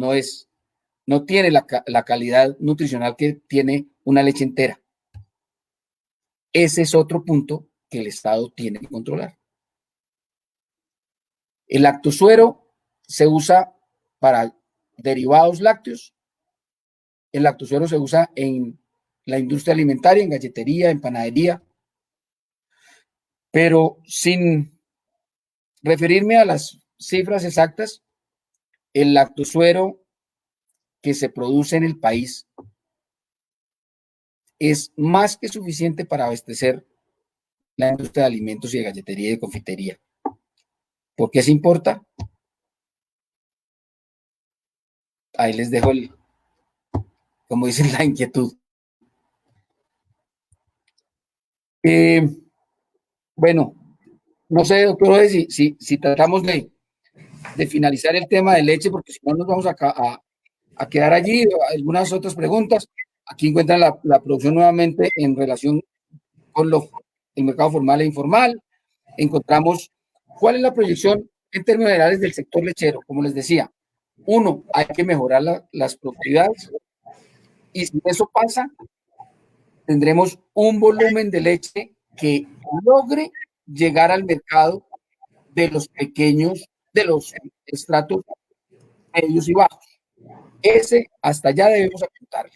Speaker 2: no tiene la calidad nutricional que tiene una leche entera. Ese es otro punto que el Estado tiene que controlar. El lactosuero se usa para derivados lácteos. El lactosuero se usa en la industria alimentaria, en galletería, en panadería, pero sin referirme a las cifras exactas, el lactosuero que se produce en el país es más que suficiente para abastecer la industria de alimentos y de galletería y de confitería. ¿Por qué se importa? Ahí les dejo como dicen, la inquietud. Bueno, No sé, doctor Ode, si tratamos de finalizar el tema de leche, porque si no nos vamos a quedar allí. Algunas otras preguntas. Aquí encuentran la producción nuevamente en relación con el mercado formal e informal. Encontramos cuál es la proyección en términos generales del sector lechero. Como les decía, uno, hay que mejorar las productividades, y si eso pasa, tendremos un volumen de leche que logre llegar al mercado de los pequeños, de los estratos medios y bajos. Ese hasta allá debemos apuntar.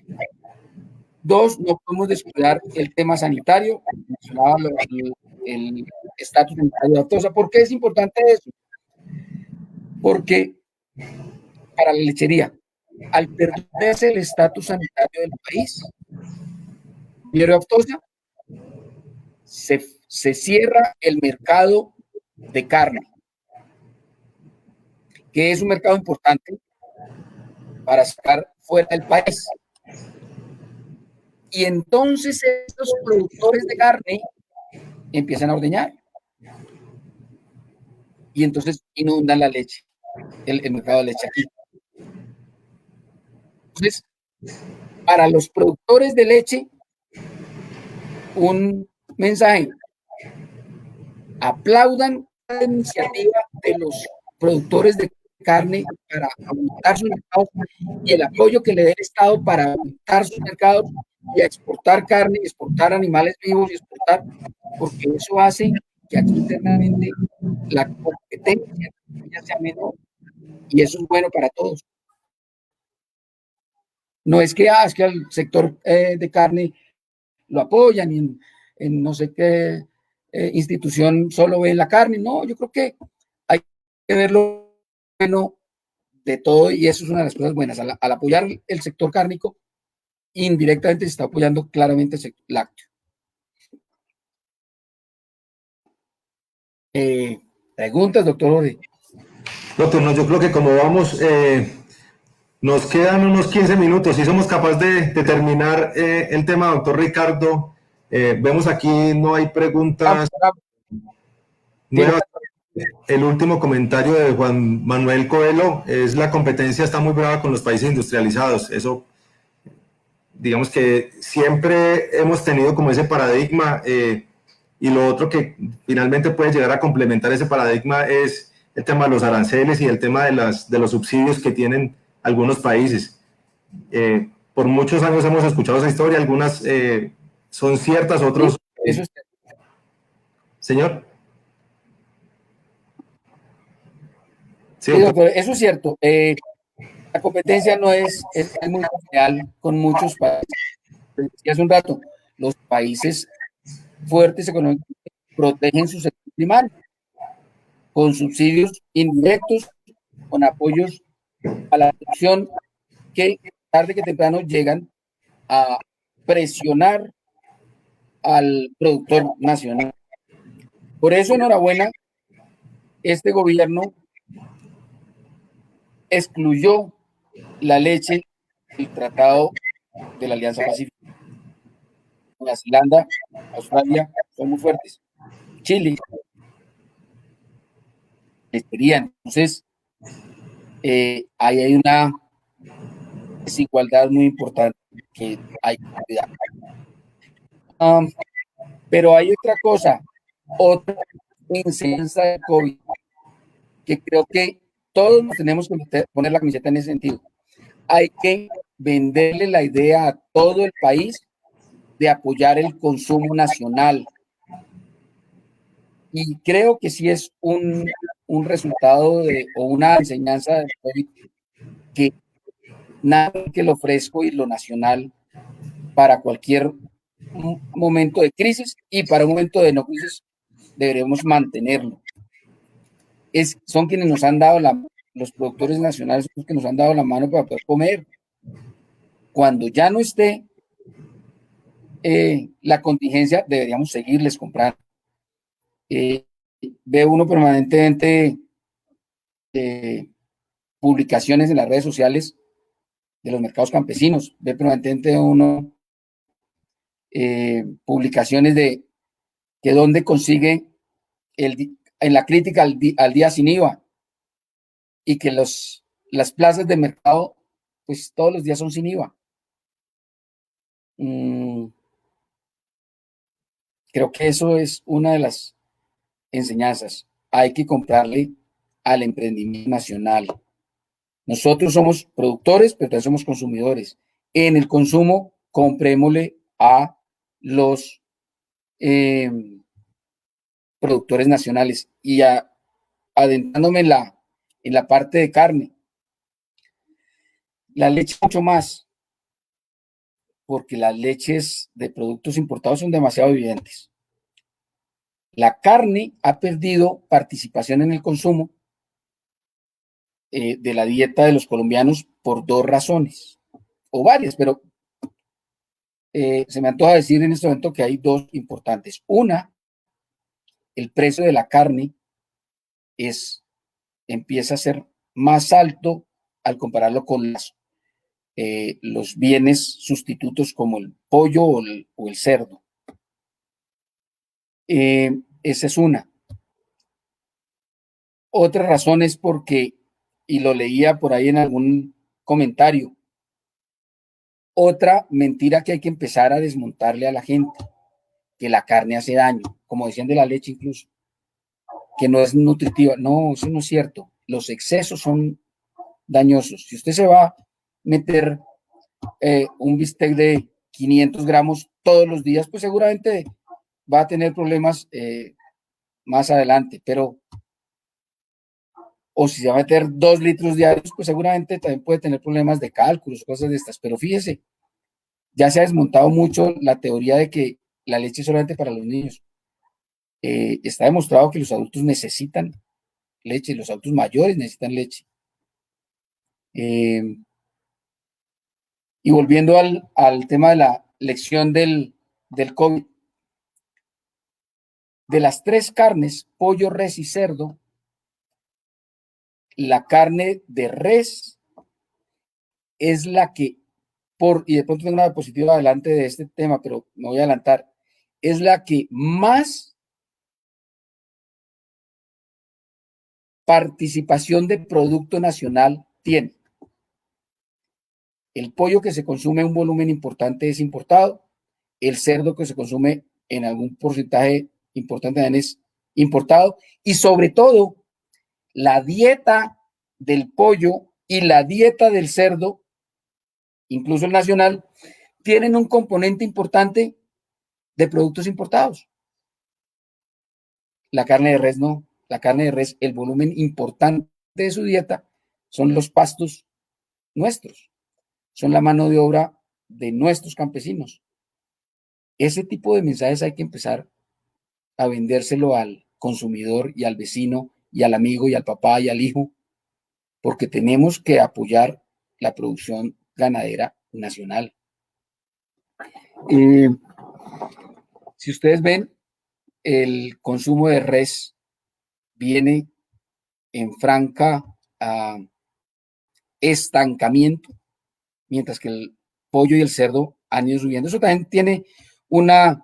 Speaker 2: Dos, no podemos descuidar el tema sanitario. Mencionaba el estatus sanitario de lactosa. ¿Por qué es importante eso? Porque para la lechería, al perderse el estatus sanitario del país, lactosa, se cierra el mercado de carne, que es un mercado importante para sacar fuera del país. Y entonces estos productores de carne empiezan a ordeñar. Y entonces inundan la leche, el mercado de leche aquí. Entonces, para los productores de leche, un mensaje: aplaudan la iniciativa de los productores de carne para aumentar sus mercados y el apoyo que le dé el Estado para aumentar sus mercados y a exportar carne, exportar animales vivos y exportar, porque eso hace que aquí internamente la competencia sea menor, y eso es bueno para todos. No es que, es que al sector de carne lo apoyan y en no sé qué institución solo ve la carne. No, yo creo que hay que ver lo bueno de todo, y eso es una de las cosas buenas. Al apoyar el sector cárnico, indirectamente se está apoyando claramente el sector lácteo. Preguntas, doctor Ode.
Speaker 3: Doctor, no, yo creo que como vamos, nos quedan unos 15 minutos. Si somos capaces de terminar el tema, doctor Ricardo, vemos aquí no hay preguntas nuevas. El último comentario de Juan Manuel Coelho es: la competencia está muy brava con los países industrializados. Eso, digamos que siempre hemos tenido como ese paradigma, y lo otro que finalmente puede llegar a complementar ese paradigma es el tema de los aranceles y el tema de los subsidios que tienen algunos países. Por muchos años hemos escuchado esa historia, algunas son ciertas, otros...
Speaker 2: Eso es...
Speaker 3: Señor.
Speaker 2: Sí, doctor, eso es cierto. La competencia no es muy real con muchos países. Decía hace un rato, los países fuertes económicamente protegen su sector primario con subsidios indirectos, con apoyos a la producción que tarde que temprano llegan a presionar al productor nacional. Por eso, enhorabuena, este gobierno excluyó la leche del Tratado de la Alianza Pacífica. Nueva Zelanda, Australia son muy fuertes. Chile les querían. Entonces, ahí hay una desigualdad muy importante que hay que cuidar. Pero hay otra cosa, otra enseñanza de COVID, que creo que todos nos tenemos que poner la camiseta en ese sentido. Hay que venderle la idea a todo el país de apoyar el consumo nacional. Y creo que sí es un resultado o una enseñanza del COVID, que nada que lo fresco y lo nacional para cualquier momento de crisis, y para un momento de no crisis deberemos mantenerlo. Son quienes nos han dado los productores nacionales, los que nos han dado la mano para poder comer. Cuando ya no esté la contingencia, deberíamos seguirles comprando. Ve uno permanentemente publicaciones en las redes sociales de los mercados campesinos, ve permanentemente uno publicaciones de que dónde consigue en la crítica al día sin IVA y que las plazas de mercado, pues todos los días son sin IVA. Creo que eso es una de las enseñanzas. Hay que comprarle al emprendimiento nacional. Nosotros somos productores, pero también somos consumidores. En el consumo, comprémosle a los productores nacionales. Y adentrándome en la parte de carne, la leche mucho más, porque las leches de productos importados son demasiado evidentes. La carne ha perdido participación en el consumo de la dieta de los colombianos por dos razones, o varias, pero se me antoja decir en este momento que hay dos importantes. Una, el precio de la carne empieza a ser más alto al compararlo con los bienes sustitutos como el pollo o el cerdo. Esa es una. Otra razón es porque, y lo leía por ahí en algún comentario, otra mentira que hay que empezar a desmontarle a la gente, que la carne hace daño, como decían de la leche incluso, que no es nutritiva. No, eso no es cierto. Los excesos son dañosos. Si usted se va a meter un bistec de 500 gramos todos los días, pues seguramente va a tener problemas más adelante, pero o si se va a meter 2 litros diarios, pues seguramente también puede tener problemas de cálculos, cosas de estas. Pero fíjese, ya se ha desmontado mucho la teoría de que la leche es solamente para los niños. Está demostrado que los adultos necesitan leche, los adultos mayores necesitan leche. Y volviendo al tema de la lección del COVID, de las 3 carnes, pollo, res y cerdo, la carne de res es la que, y de pronto tengo una diapositiva adelante de este tema, pero me voy a adelantar, es la que más participación de producto nacional tiene. El pollo que se consume en un volumen importante es importado, el cerdo que se consume en algún porcentaje importante también es importado, y sobre todo la dieta del pollo y la dieta del cerdo, incluso el nacional, tienen un componente importante de productos importados. La carne de res no. La carne de res, el volumen importante de su dieta son los pastos nuestros, son la mano de obra de nuestros campesinos. Ese tipo de mensajes hay que empezar a vendérselo al consumidor y al vecino y al amigo y al papá y al hijo, porque tenemos que apoyar la producción ganadera nacional. Si ustedes ven, el consumo de res viene en franca estancamiento, mientras que el pollo y el cerdo han ido subiendo. Eso también tiene una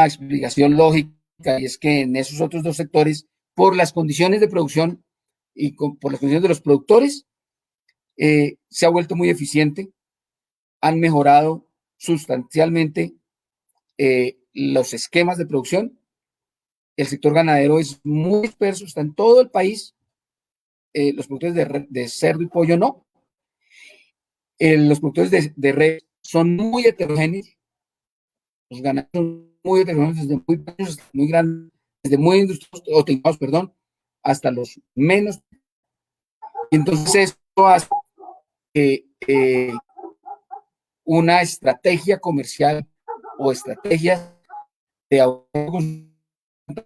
Speaker 2: explicación lógica, y es que en esos otros dos sectores, por las condiciones de producción y por las condiciones de los productores, se ha vuelto muy eficiente, han mejorado sustancialmente los esquemas de producción. El sector ganadero es muy disperso, está en todo el país. Los productores de cerdo y pollo no. Los productores de res son muy heterogéneos. Los ganaderos son muy heterogéneos, desde muy pequeños hasta muy grandes, desde muy industriales o tecnicados, perdón, hasta los menos. Y entonces esto hace que una estrategia comercial o estrategias de ahorro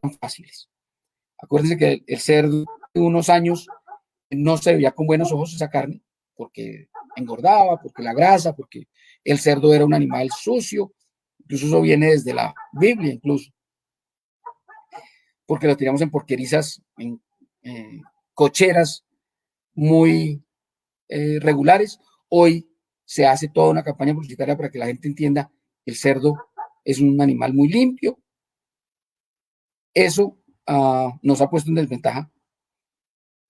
Speaker 2: tan fáciles. Acuérdense que el cerdo de unos años no se veía con buenos ojos esa carne, porque engordaba, porque la grasa, porque el cerdo era un animal sucio, incluso eso viene desde la Biblia, incluso, porque lo teníamos en porquerizas, en cocheras muy regulares. Hoy se hace toda una campaña publicitaria para que la gente entienda que el cerdo es un animal muy limpio. Eso nos ha puesto en desventaja.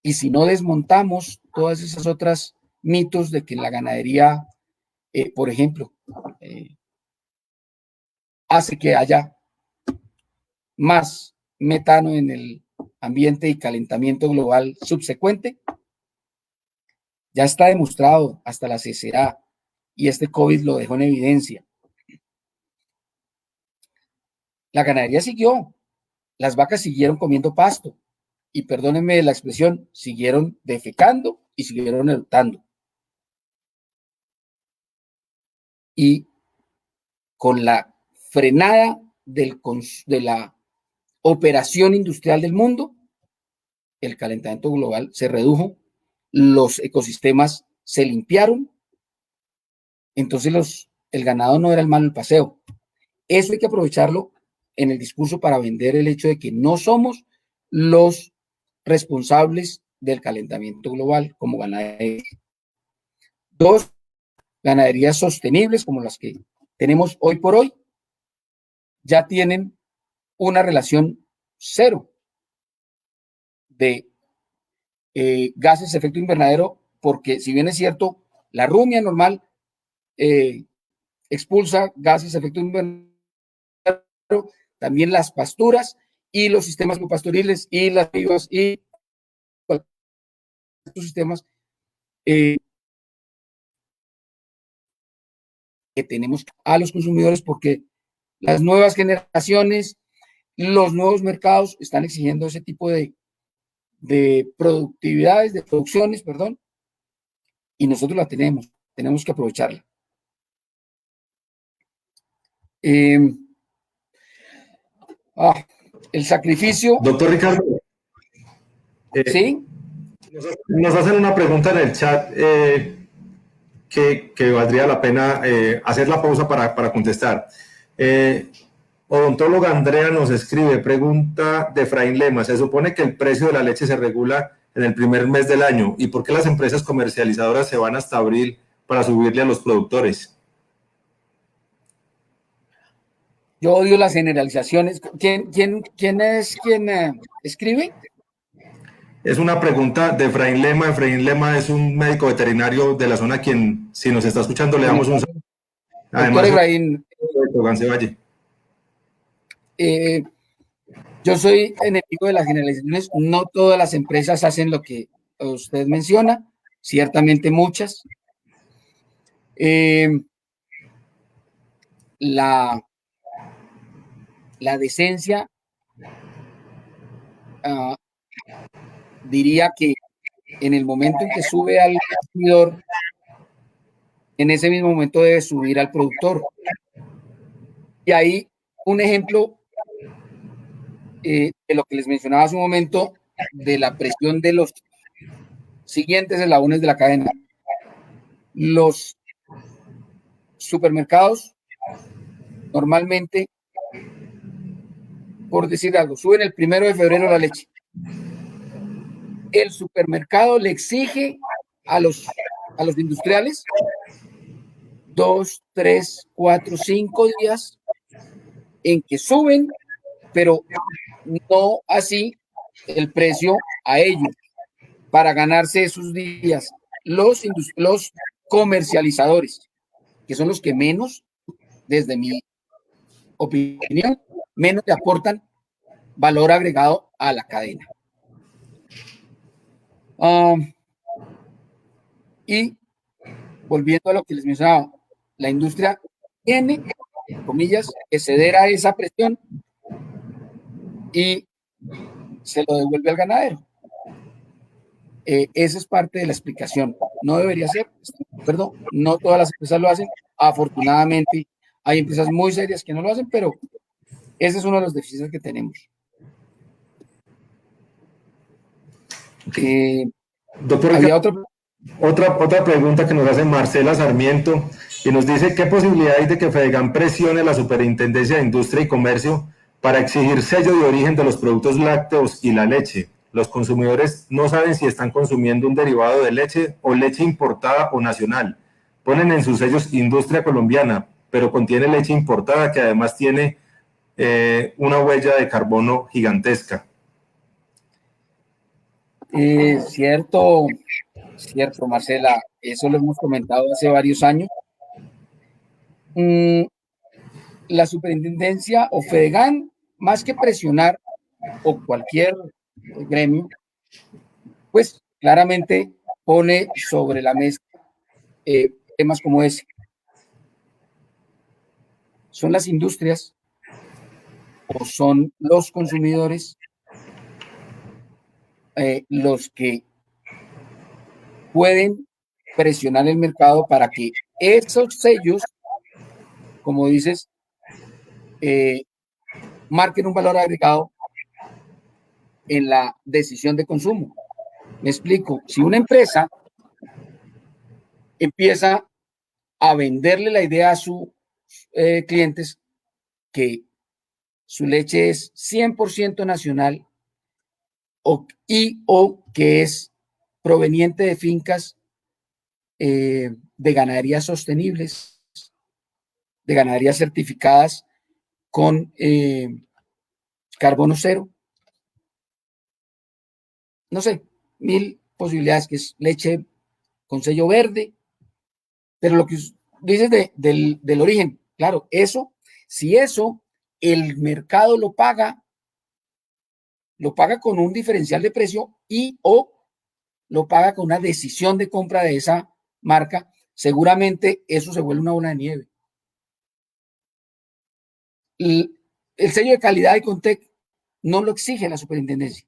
Speaker 2: Y si no desmontamos todas esas otras mitos de que la ganadería, por ejemplo, hace que haya más metano en el ambiente y calentamiento global subsecuente, ya está demostrado hasta la CCA, y este COVID lo dejó en evidencia. La ganadería siguió, las vacas siguieron comiendo pasto, y perdónenme la expresión, siguieron defecando y siguieron eructando. Y con la frenada de la operación industrial del mundo, el calentamiento global se redujo, los ecosistemas se limpiaron, entonces el ganado no era el malo el paseo. Eso hay que aprovecharlo en el discurso para vender el hecho de que no somos los responsables del calentamiento global como ganadería. Dos, ganaderías sostenibles como las que tenemos hoy por hoy ya tienen una relación cero de gases de efecto invernadero, porque si bien es cierto, la rumia normal expulsa gases de efecto invernadero, también las pasturas y los sistemas pastoriles y las vivas y estos sistemas que tenemos a los consumidores, porque las nuevas generaciones, los nuevos mercados están exigiendo ese tipo de productividades, de producciones, perdón, y nosotros la tenemos que aprovecharla. El sacrificio.
Speaker 3: Doctor Ricardo,
Speaker 2: ¿sí?
Speaker 3: Nos hacen una pregunta en el chat que valdría la pena hacer la pausa para contestar. Odontóloga Andrea nos escribe, pregunta de Efraín Lema, se supone que el precio de la leche se regula en el primer mes del año, ¿y por qué las empresas comercializadoras se van hasta abril para subirle a los productores?
Speaker 2: Yo odio las generalizaciones. ¿Quién es quien escribe?
Speaker 3: Es una pregunta de Efraín Lema. Efraín Lema es un médico veterinario de la zona, quien, si nos está escuchando, le damos un saludo.
Speaker 2: Además, doctor Efraín,
Speaker 3: Valle.
Speaker 2: Yo soy enemigo de las generalizaciones. No todas las empresas hacen lo que usted menciona, ciertamente muchas. La decencia diría que en el momento en que sube al consumidor, en ese mismo momento debe subir al productor. Y ahí un ejemplo de lo que les mencionaba hace un momento, de la presión de los siguientes eslabones de la cadena. Los supermercados normalmente, por decir algo, suben el 1 de febrero la leche. El supermercado le exige a los industriales 2, 3, 4, 5 días en que suben, pero no así el precio a ellos, para ganarse esos días. Los comercializadores, que son los que menos, desde mi opinión, menos le aportan valor agregado a la cadena. Y volviendo a lo que les mencionaba, la industria tiene, comillas, que ceder a esa presión y se lo devuelve al ganadero. Esa es parte de la explicación. No debería ser, perdón, no todas las empresas lo hacen. Afortunadamente, hay empresas muy serias que no lo hacen, pero ese es uno de los déficits que tenemos.
Speaker 3: Doctor, había otra pregunta que nos hace Marcela Sarmiento y nos dice: ¿qué posibilidad hay de que Fedegan presione a la Superintendencia de Industria y Comercio para exigir sello de origen de los productos lácteos y la leche? Los consumidores no saben si están consumiendo un derivado de leche o leche importada o nacional. Ponen en sus sellos industria colombiana, pero contiene leche importada que además tiene una huella de carbono gigantesca.
Speaker 2: Cierto, cierto, Marcela, eso lo hemos comentado hace varios años. La superintendencia o Fedegan, más que presionar o cualquier gremio, pues claramente pone sobre la mesa temas como ese. Son las industrias o son los consumidores los que pueden presionar el mercado para que esos sellos, como dices, marquen un valor agregado en la decisión de consumo. Me explico, si una empresa empieza a venderle la idea a sus clientes que su leche es 100% nacional o que es proveniente de fincas de ganaderías sostenibles, de ganaderías certificadas con carbono cero. No sé, 1000 posibilidades, que es leche con sello verde, pero lo que dices del origen, claro, eso, si eso el mercado lo paga con un diferencial de precio y o lo paga con una decisión de compra de esa marca, seguramente eso se vuelve una bola de nieve. El sello de calidad de Contec no lo exige la superintendencia.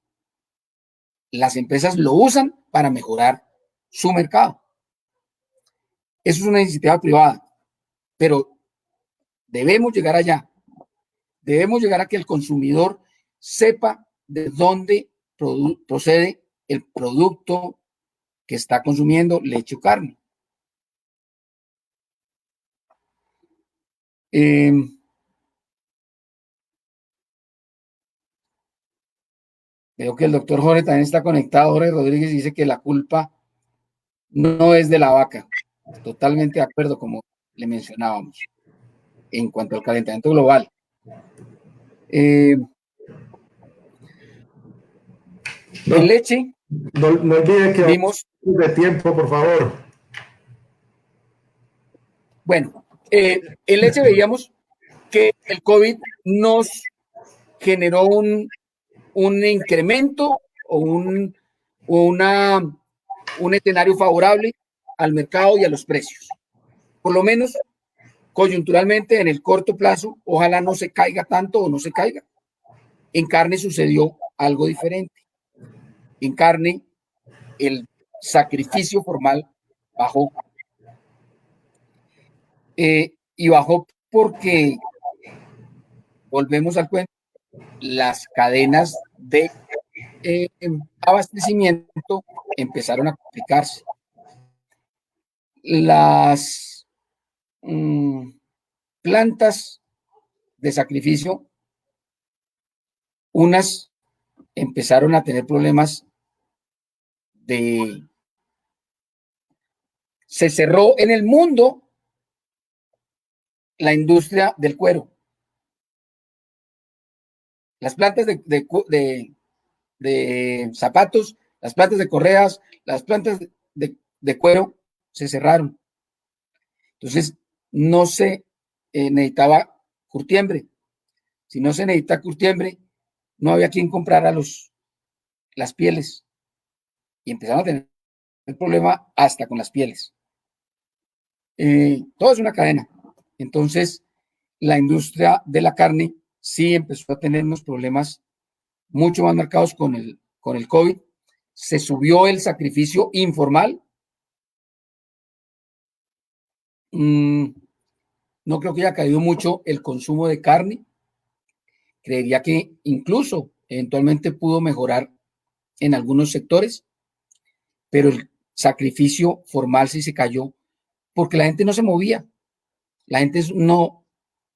Speaker 2: Las empresas lo usan para mejorar su mercado. Eso es una iniciativa privada, pero debemos llegar allá. Debemos llegar a que el consumidor sepa de dónde procede el producto que está consumiendo, leche o carne. Veo que el doctor Jorge también está conectado. Jorge Rodríguez dice que la culpa no es de la vaca. Totalmente de acuerdo, como le mencionábamos, en cuanto al calentamiento global.
Speaker 3: No,
Speaker 2: en leche,
Speaker 3: no olvide que
Speaker 2: vimos
Speaker 3: de tiempo, por favor.
Speaker 2: Bueno, en leche veíamos que el COVID nos generó un incremento o un escenario favorable al mercado y a los precios. Por lo menos coyunturalmente en el corto plazo, ojalá no se caiga tanto o no se caiga. En carne sucedió algo diferente. En carne, el sacrificio formal bajó. Y bajó porque, volvemos al cuento, las cadenas de abastecimiento empezaron a complicarse. Las plantas de sacrificio, unas empezaron a tener problemas se cerró en el mundo la industria del cuero. Las plantas de zapatos, las plantas de correas, las plantas de cuero se cerraron. Entonces, no se necesitaba curtiembre. Si no se necesita curtiembre, no había quien comprara las pieles. Y empezaron a tener el problema hasta con las pieles. Todo es una cadena. Entonces, la industria de la carne sí empezó a tener unos problemas mucho más marcados con el COVID. Se subió el sacrificio informal. No creo que haya caído mucho el consumo de carne. Creería que incluso eventualmente pudo mejorar en algunos sectores, pero el sacrificio formal sí se cayó porque la gente no se movía. La gente no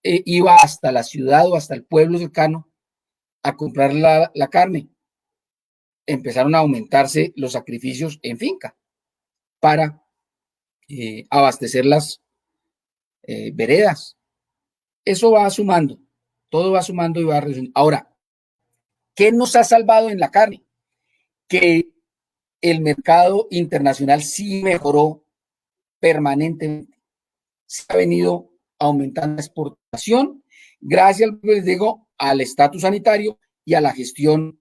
Speaker 2: iba hasta la ciudad o hasta el pueblo cercano a comprar la carne. Empezaron a aumentarse los sacrificios en finca para abastecer las veredas. Eso va sumando, todo va sumando y va reduciendo. Ahora, ¿qué nos ha salvado en la carne? Que el mercado internacional sí mejoró permanentemente. Se ha venido aumentando la exportación gracias, les digo, al estatus sanitario y a la gestión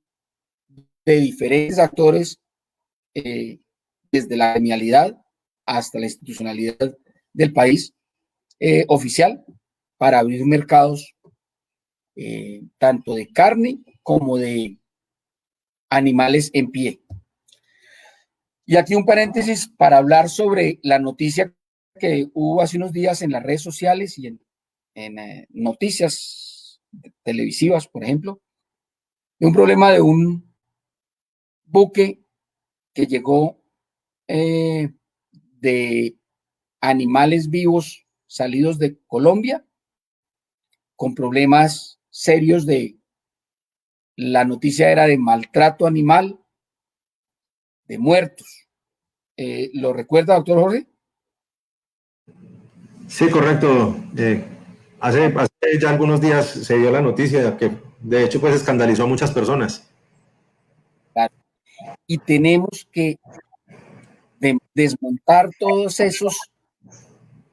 Speaker 2: de diferentes actores, desde la gremialidad hasta la institucionalidad del país oficial, para abrir mercados tanto de carne como de animales en pie. Y aquí un paréntesis para hablar sobre la noticia que hubo hace unos días en las redes sociales y en noticias televisivas, por ejemplo, de un problema de un buque que llegó de animales vivos salidos de Colombia con problemas serios la noticia era de maltrato animal, de muertos. ¿Lo recuerda, doctor Jorge?
Speaker 3: Sí, correcto. Hace ya algunos días se dio la noticia que de hecho pues escandalizó a muchas personas.
Speaker 2: Claro. Y tenemos que desmontar todos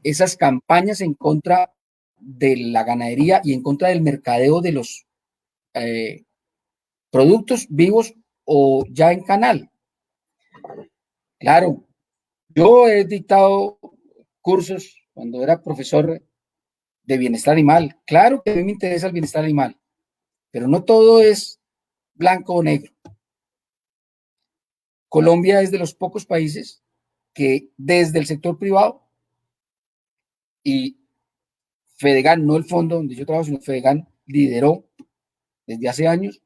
Speaker 2: esas campañas en contra de la ganadería y en contra del mercadeo de los productos vivos o ya en canal. Claro, yo he dictado cursos cuando era profesor de bienestar animal. Claro que a mí me interesa el bienestar animal, pero no todo es blanco o negro. Colombia es de los pocos países que desde el sector privado y Fedegan, no el fondo donde yo trabajo, sino Fedegan lideró desde hace años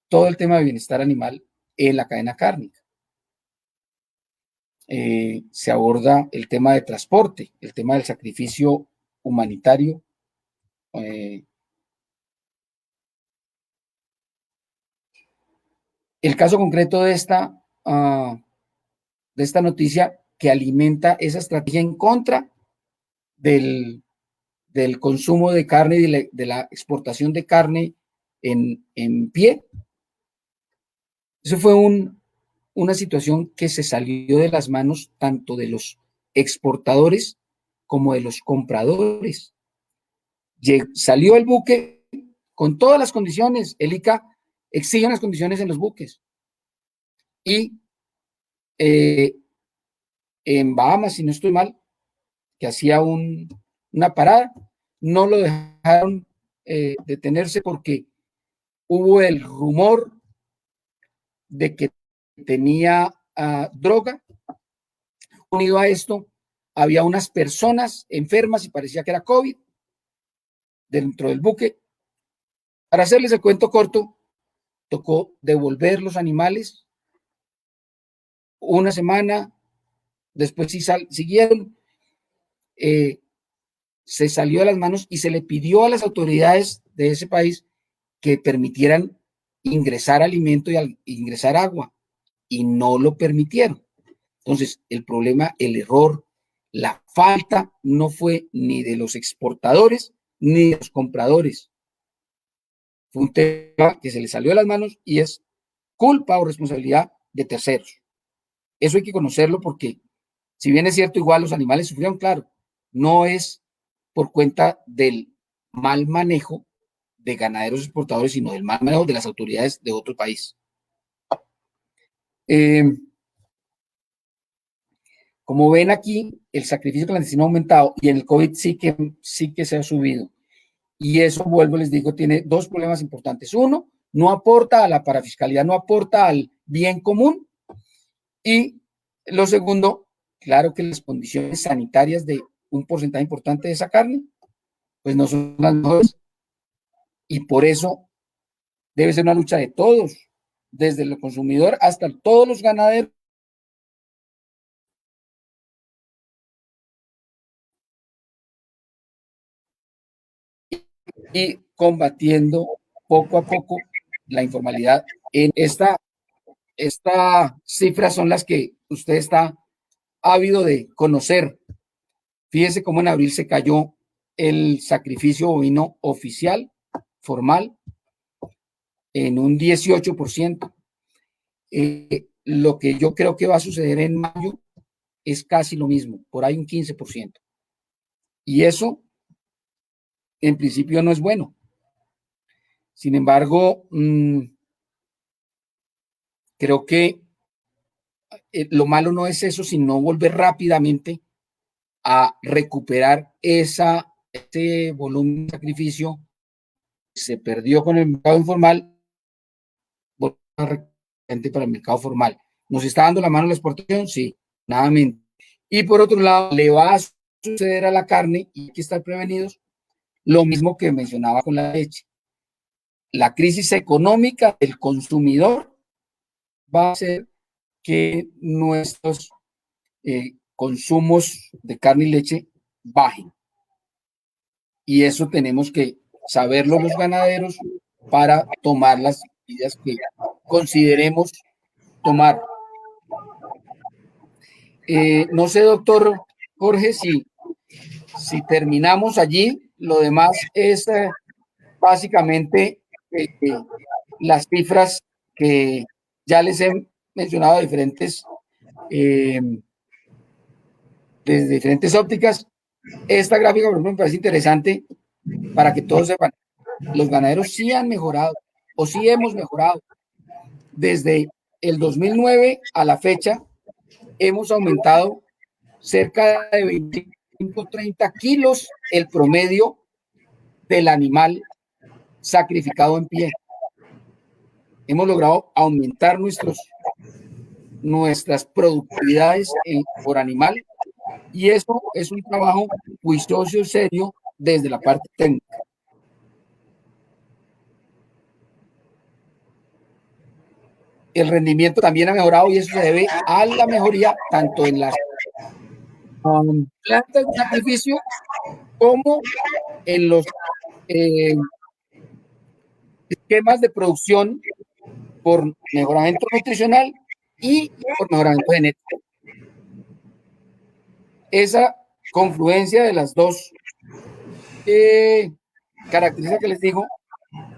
Speaker 2: todo el tema de bienestar animal en la cadena cárnica. Se aborda el tema de transporte, el tema del sacrificio humanitario. El caso concreto de esta noticia que alimenta esa estrategia en contra del consumo de carne y de la exportación de carne en pie. Eso fue una situación que se salió de las manos tanto de los exportadores como de los compradores. Salió el buque con todas las condiciones. El ICA exige unas condiciones en los buques. Y en Bahamas, si no estoy mal, que hacía una parada, no lo dejaron detenerse porque hubo el rumor de que tenía droga. Unido a esto, había unas personas enfermas y parecía que era COVID dentro del buque. Para hacerles el cuento corto, tocó devolver los animales una semana, después sí siguieron, se salió de las manos y se le pidió a las autoridades de ese país que permitieran ingresar alimento y ingresar agua, y no lo permitieron. Entonces, el problema, el error, la falta no fue ni de los exportadores ni de los compradores. Fue un tema que se le salió de las manos y es culpa o responsabilidad de terceros. Eso hay que conocerlo porque, si bien es cierto, igual los animales sufrieron, claro, no es por cuenta del mal manejo de ganaderos exportadores, sino del mal manejo de las autoridades de otro país. Como ven aquí, el sacrificio clandestino ha aumentado y en el COVID sí que se ha subido. Y eso, vuelvo, les digo, tiene dos problemas importantes. Uno, no aporta a la parafiscalidad, no aporta al bien común. Y lo segundo, claro que las condiciones sanitarias de un porcentaje importante de esa carne, pues no son las mejores. Y por eso debe ser una lucha de todos, desde el consumidor hasta todos los ganaderos. Y combatiendo poco a poco la informalidad. En estas cifras son las que usted está ávido de conocer. Fíjese cómo en abril se cayó el sacrificio bovino oficial, formal, en un 18%. lo que yo creo que va a suceder en mayo es casi lo mismo, por ahí un 15%. Y eso, en principio, no es bueno. Sin embargo, creo que lo malo no es eso, sino volver rápidamente a recuperar ese volumen de sacrificio que se perdió con el mercado informal, para el mercado formal. ¿Nos está dando la mano la exportación? Sí, nada menos. Y por otro lado, le va a suceder a la carne, y hay que estar prevenidos, lo mismo que mencionaba con la leche. La crisis económica del consumidor va a hacer que nuestros consumos de carne y leche bajen. Y eso tenemos que saberlo los ganaderos para tomar las medidas que consideremos tomar. No sé, doctor Jorge, si terminamos allí, lo demás es básicamente las cifras que ya les he mencionado desde diferentes ópticas. Esta gráfica, por ejemplo, me parece interesante para que todos sepan, los ganaderos sí han mejorado, o sí hemos mejorado. Desde el 2009 a la fecha, hemos aumentado cerca de 25-30 kilos el promedio del animal sacrificado en pie. Hemos logrado aumentar nuestras productividades por animal, y eso es un trabajo juicioso y serio desde la parte técnica. El rendimiento también ha mejorado, y eso se debe a la mejoría tanto en las plantas de sacrificio como en los esquemas de producción por mejoramiento nutricional y por mejoramiento genético. Esa confluencia de las dos características que les digo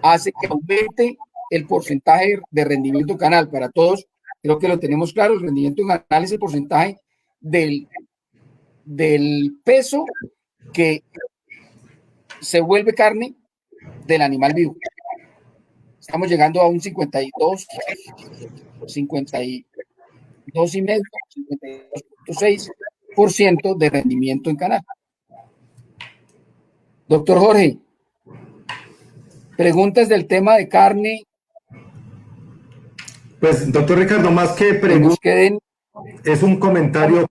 Speaker 2: hace que aumente el porcentaje de rendimiento canal. Para todos, creo que lo tenemos claro, el rendimiento canal es el porcentaje del peso que se vuelve carne del animal vivo. Estamos llegando a un 52, 52,5, 52,6% de rendimiento en canal. Doctor Jorge, preguntas del tema de carne.
Speaker 3: Pues, doctor Ricardo, más que preguntas, es un comentario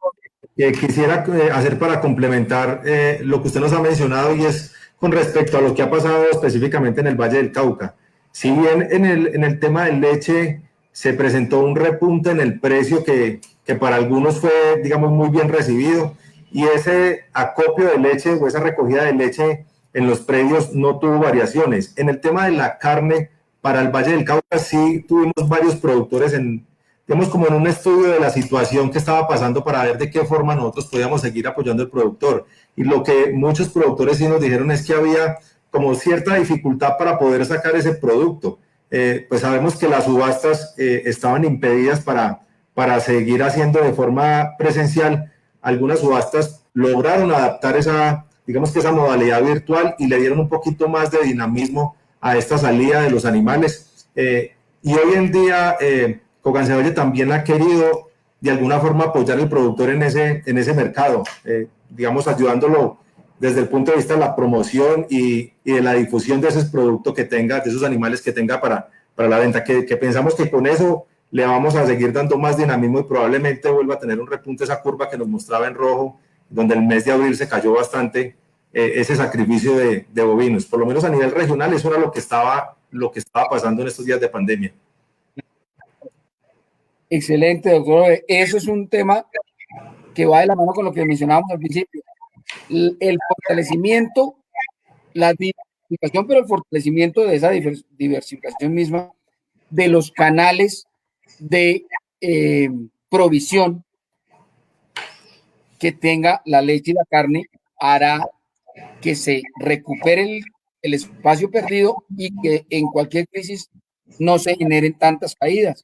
Speaker 3: que quisiera hacer para complementar lo que usted nos ha mencionado, y es con respecto a lo que ha pasado específicamente en el Valle del Cauca. Si bien en el tema de leche se presentó un repunte en el precio que para algunos fue, digamos, muy bien recibido, y ese acopio de leche o esa recogida de leche en los predios no tuvo variaciones. En el tema de la carne, para el Valle del Cauca sí tuvimos varios productores digamos, como en un estudio de la situación que estaba pasando para ver de qué forma nosotros podíamos seguir apoyando al productor. Y lo que muchos productores sí nos dijeron es que había como cierta dificultad para poder sacar ese producto. Pues sabemos que las subastas estaban impedidas para seguir haciendo de forma presencial. Algunas subastas lograron adaptar digamos que esa modalidad virtual, y le dieron un poquito más de dinamismo a esta salida de los animales. Y hoy en día Cogancevalle también ha querido de alguna forma apoyar al productor en ese mercado, digamos, ayudándolo desde el punto de vista de la promoción y de la difusión de esos productos que tenga, de esos animales que tenga para la venta, que pensamos que con eso le vamos a seguir dando más dinamismo, y probablemente vuelva a tener un repunte esa curva que nos mostraba en rojo, donde el mes de abril se cayó bastante ese sacrificio de bovinos. Por lo menos a nivel regional, eso era lo que estaba pasando en estos días de pandemia.
Speaker 2: Excelente, doctor. Eso es un tema que va de la mano con lo que mencionábamos al principio. El fortalecimiento, la diversificación, pero el fortalecimiento de esa diversificación misma de los canales de provisión que tenga la leche y la carne hará que se recupere el espacio perdido y que en cualquier crisis no se generen tantas caídas.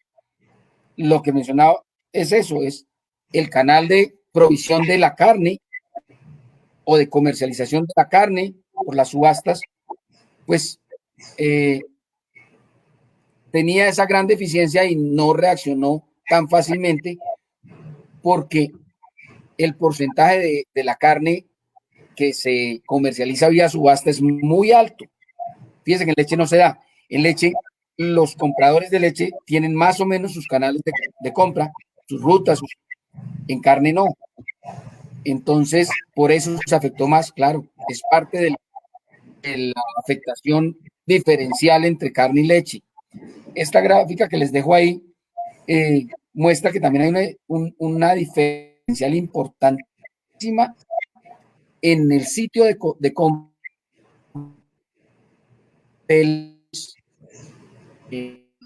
Speaker 2: lo que mencionaba es eso, es el canal de provisión de la carne o de comercialización de la carne por las subastas, pues tenía esa gran deficiencia y no reaccionó tan fácilmente porque el porcentaje de la carne que se comercializa vía subasta es muy alto. Fíjense que en leche no se da. En leche, los compradores de leche tienen más o menos sus canales de compra, sus rutas. En carne no. Entonces, por eso se afectó más, claro. Es parte de la afectación diferencial entre carne y leche. Esta gráfica que les dejo ahí muestra que también hay una diferencial importantísima en el sitio de compra de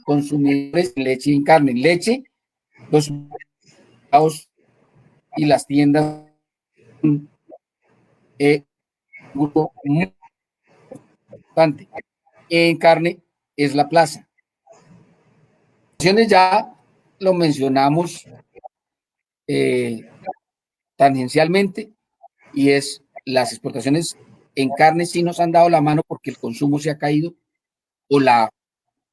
Speaker 2: consumidores de leche y carne. En leche, los mercados y las tiendas grupo muy importante. En carne es la plaza. Ya lo mencionamos tangencialmente, y es las exportaciones en carne sí nos han dado la mano porque el consumo se ha caído, o la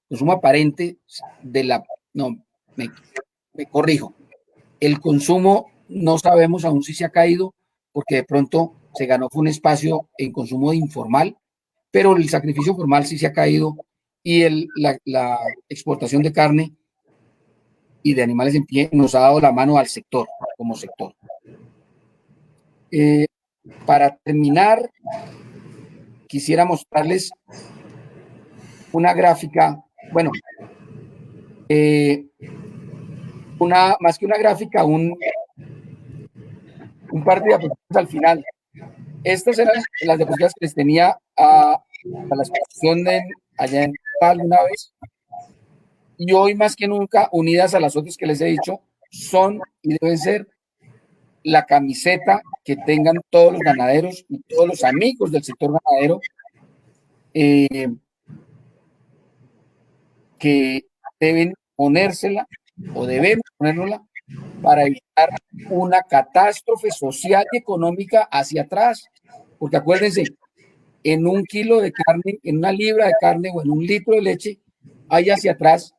Speaker 2: consumo aparente de la, no, me corrijo, el consumo no sabemos aún si se ha caído porque de pronto se ganó fue un espacio en consumo informal, pero el sacrificio formal sí se ha caído y la exportación de carne y de animales en pie nos ha dado la mano al sector, como sector. Para terminar, quisiera mostrarles una gráfica, bueno, más que una gráfica, un par de diapositivas al final. Estas eran las diapositivas que les tenía a la exposición allá en alguna vez, y hoy más que nunca, unidas a las otras que les he dicho, son y deben ser la camiseta que tengan todos los ganaderos y todos los amigos del sector ganadero, que deben ponérsela o debemos ponérnosla para evitar una catástrofe social y económica hacia atrás. Porque acuérdense, en un kilo de carne, en una libra de carne o en un litro de leche, hay hacia atrás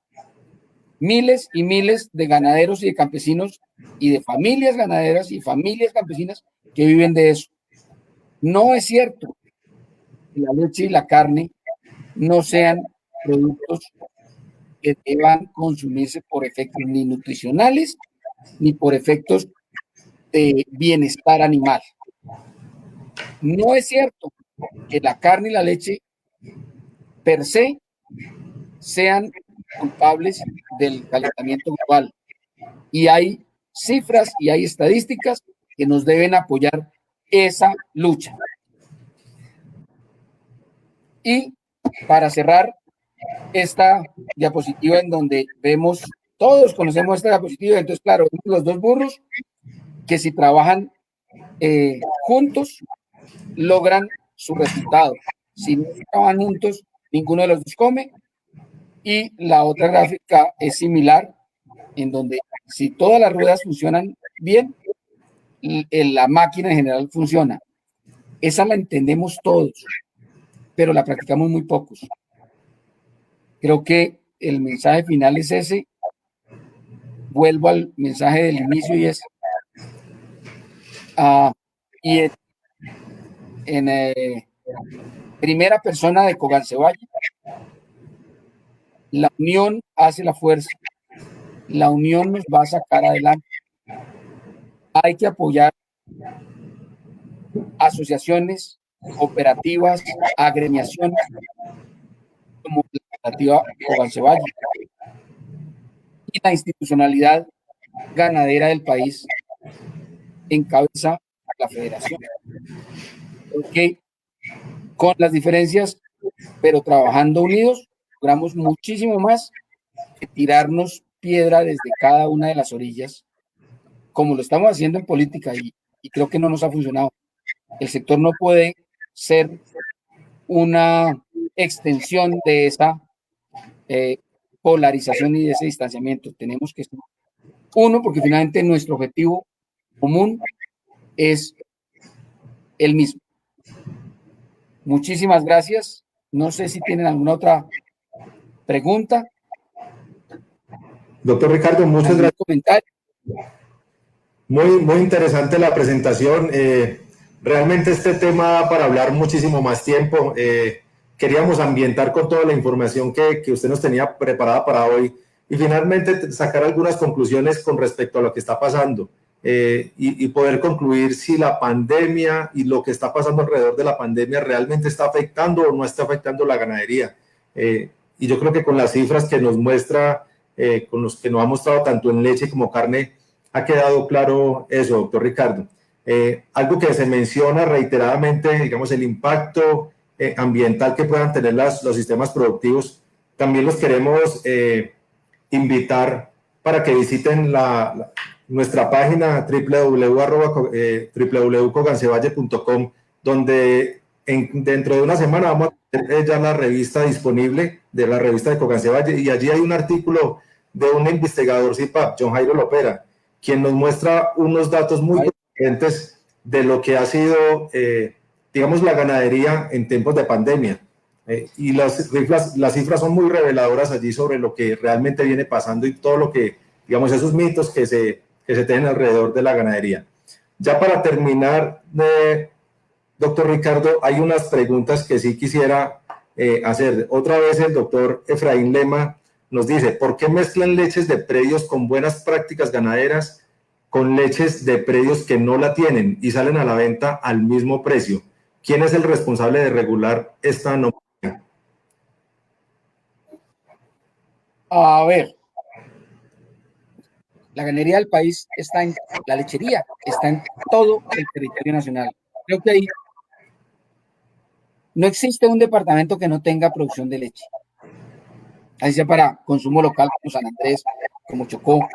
Speaker 2: miles y miles de ganaderos y de campesinos y de familias ganaderas y familias campesinas que viven de eso. No es cierto que la leche y la carne no sean productos que deban consumirse por efectos ni nutricionales ni por efectos de bienestar animal. No es cierto que la carne y la leche per se sean culpables del calentamiento global. Y hay cifras y hay estadísticas que nos deben apoyar esa lucha. Y para cerrar esta diapositiva en donde vemos, todos conocemos esta diapositiva, entonces claro, los dos burros que si trabajan juntos logran su resultado. Si no trabajan juntos, ninguno de los dos come. Y la otra gráfica es similar, en donde si todas las ruedas funcionan bien, la máquina en general funciona. Esa la entendemos todos, pero la practicamos muy pocos. Creo que el mensaje final es ese. Vuelvo al mensaje del inicio y es y en primera persona de Cogancevalle, la unión hace la fuerza, la unión nos va a sacar adelante. Hay que apoyar asociaciones, cooperativas, agremiaciones como la cooperativa Cogancevalle y la institucionalidad ganadera del país encabeza la federación. Porque con las diferencias, pero trabajando unidos, logramos muchísimo más que tirarnos piedra desde cada una de las orillas, como lo estamos haciendo en política, y creo que no nos ha funcionado. El sector no puede ser una extensión de esa polarización y de ese distanciamiento. Tenemos que ser Uno, porque finalmente nuestro objetivo común es el mismo. Muchísimas gracias. No sé si tienen alguna otra pregunta.
Speaker 3: Doctor Ricardo, muchas
Speaker 2: ¿Algún
Speaker 3: gracias.
Speaker 2: comentario?
Speaker 3: Muy interesante la presentación. Realmente este tema da para hablar muchísimo más tiempo. Queríamos ambientar con toda la información que usted nos tenía preparada para hoy y finalmente sacar algunas conclusiones con respecto a lo que está pasando y poder concluir si la pandemia y lo que está pasando alrededor de la pandemia realmente está afectando o no está afectando la ganadería. Y yo creo que con las cifras que nos muestra, con los que nos ha mostrado tanto en leche como carne, ha quedado claro eso, doctor Ricardo. Algo que se menciona reiteradamente, digamos, el impacto ambiental que puedan tener los sistemas productivos. También los queremos invitar para que visiten nuestra página www.cogancevalle.com, donde dentro de una semana vamos a tener ya la revista disponible de la revista de Cogancevalle, y allí hay un artículo de un investigador CIPAP, John Jairo Lopera, quien nos muestra unos datos muy diferentes de lo que ha sido, digamos, la ganadería en tiempos de pandemia. Y las cifras son muy reveladoras allí sobre lo que realmente viene pasando y todo lo que, digamos, esos mitos que se tienen alrededor de la ganadería. Ya para terminar, doctor Ricardo, hay unas preguntas que sí quisiera hacer. Otra vez el doctor Efraín Lema nos dice, ¿por qué mezclan leches de predios con buenas prácticas ganaderas con leches de predios que no la tienen y salen a la venta al mismo precio? ¿Quién es el responsable de regular esta anomalía?
Speaker 2: A ver, la ganadería del país está en la lechería, está en todo el territorio nacional. Creo que ahí no existe un departamento que no tenga producción de leche, así sea para consumo local como San Andrés, como Chocó,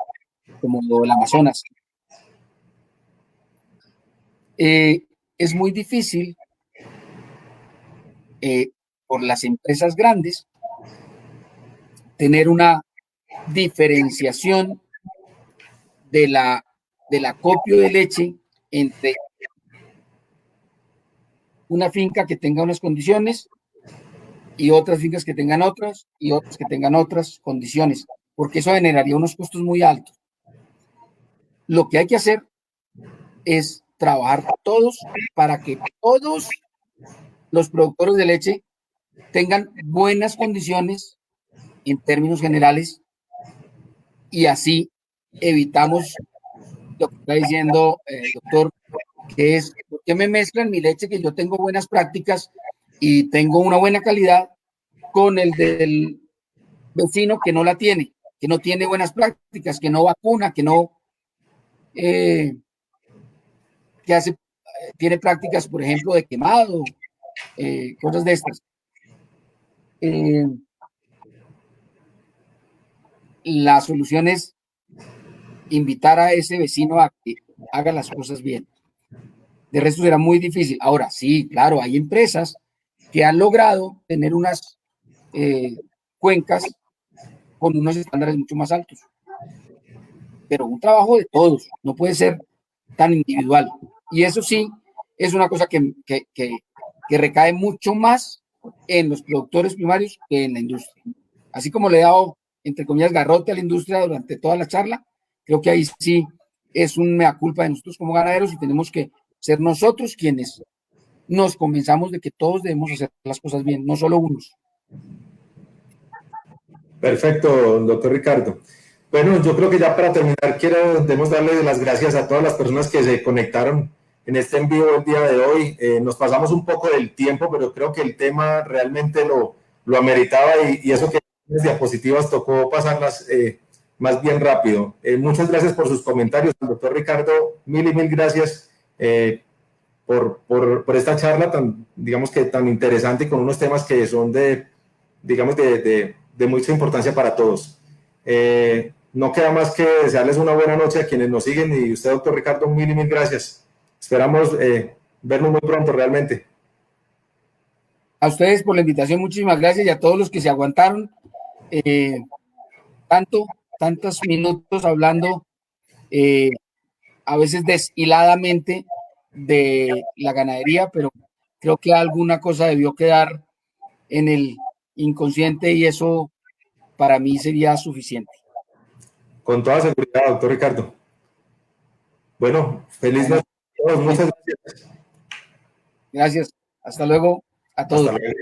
Speaker 2: como el Amazonas. Es muy difícil por las empresas grandes tener una diferenciación del acopio de leche entre una finca que tenga unas condiciones y otras fincas que tengan otras y otras que tengan otras condiciones, porque eso generaría unos costos muy altos. Lo que hay que hacer es trabajar todos para que todos los productores de leche tengan buenas condiciones en términos generales y así evitamos lo que está diciendo el doctor, que es, ¿por qué me mezclan mi leche que yo tengo buenas prácticas y tengo una buena calidad con el del vecino que no la tiene, que no tiene buenas prácticas, que no vacuna, que no, que hace, tiene prácticas, por ejemplo, de quemado, cosas de estas? La solución es invitar a ese vecino a que haga las cosas bien. De resto será muy difícil. Ahora, sí, claro, hay empresas que han logrado tener unas cuencas con unos estándares mucho más altos. Pero un trabajo de todos, no puede ser tan individual. Y eso sí, es una cosa que recae mucho más en los productores primarios que en la industria. Así como le he dado, entre comillas, garrote a la industria durante toda la charla, creo que ahí sí es un mea culpa de nosotros como ganaderos y tenemos que ser nosotros quienes nos convenzamos de que todos debemos hacer las cosas bien, no solo unos.
Speaker 3: Perfecto, doctor Ricardo. Bueno, yo creo que ya para terminar debemos darle las gracias a todas las personas que se conectaron en este en vivo el día de hoy. Nos pasamos un poco del tiempo, pero creo que el tema realmente lo ameritaba y eso que las diapositivas tocó pasarlas más bien rápido. Muchas gracias por sus comentarios, doctor Ricardo. Mil y mil gracias por esta charla tan, digamos que tan interesante y con unos temas que son de mucha importancia para todos. No queda más que desearles una buena noche a quienes nos siguen y usted, doctor Ricardo, mil y mil gracias. Esperamos vernos muy pronto realmente.
Speaker 2: A ustedes por la invitación, muchísimas gracias y a todos los que se aguantaron tantos minutos hablando a veces deshiladamente de la ganadería, pero creo que alguna cosa debió quedar en el inconsciente y eso para mí sería suficiente.
Speaker 3: Con toda seguridad, doctor Ricardo. Bueno, feliz
Speaker 2: Bueno,
Speaker 3: noche a todos. Muchas gracias.
Speaker 2: gracias. Hasta luego a
Speaker 3: Hasta
Speaker 2: todos.
Speaker 3: luego.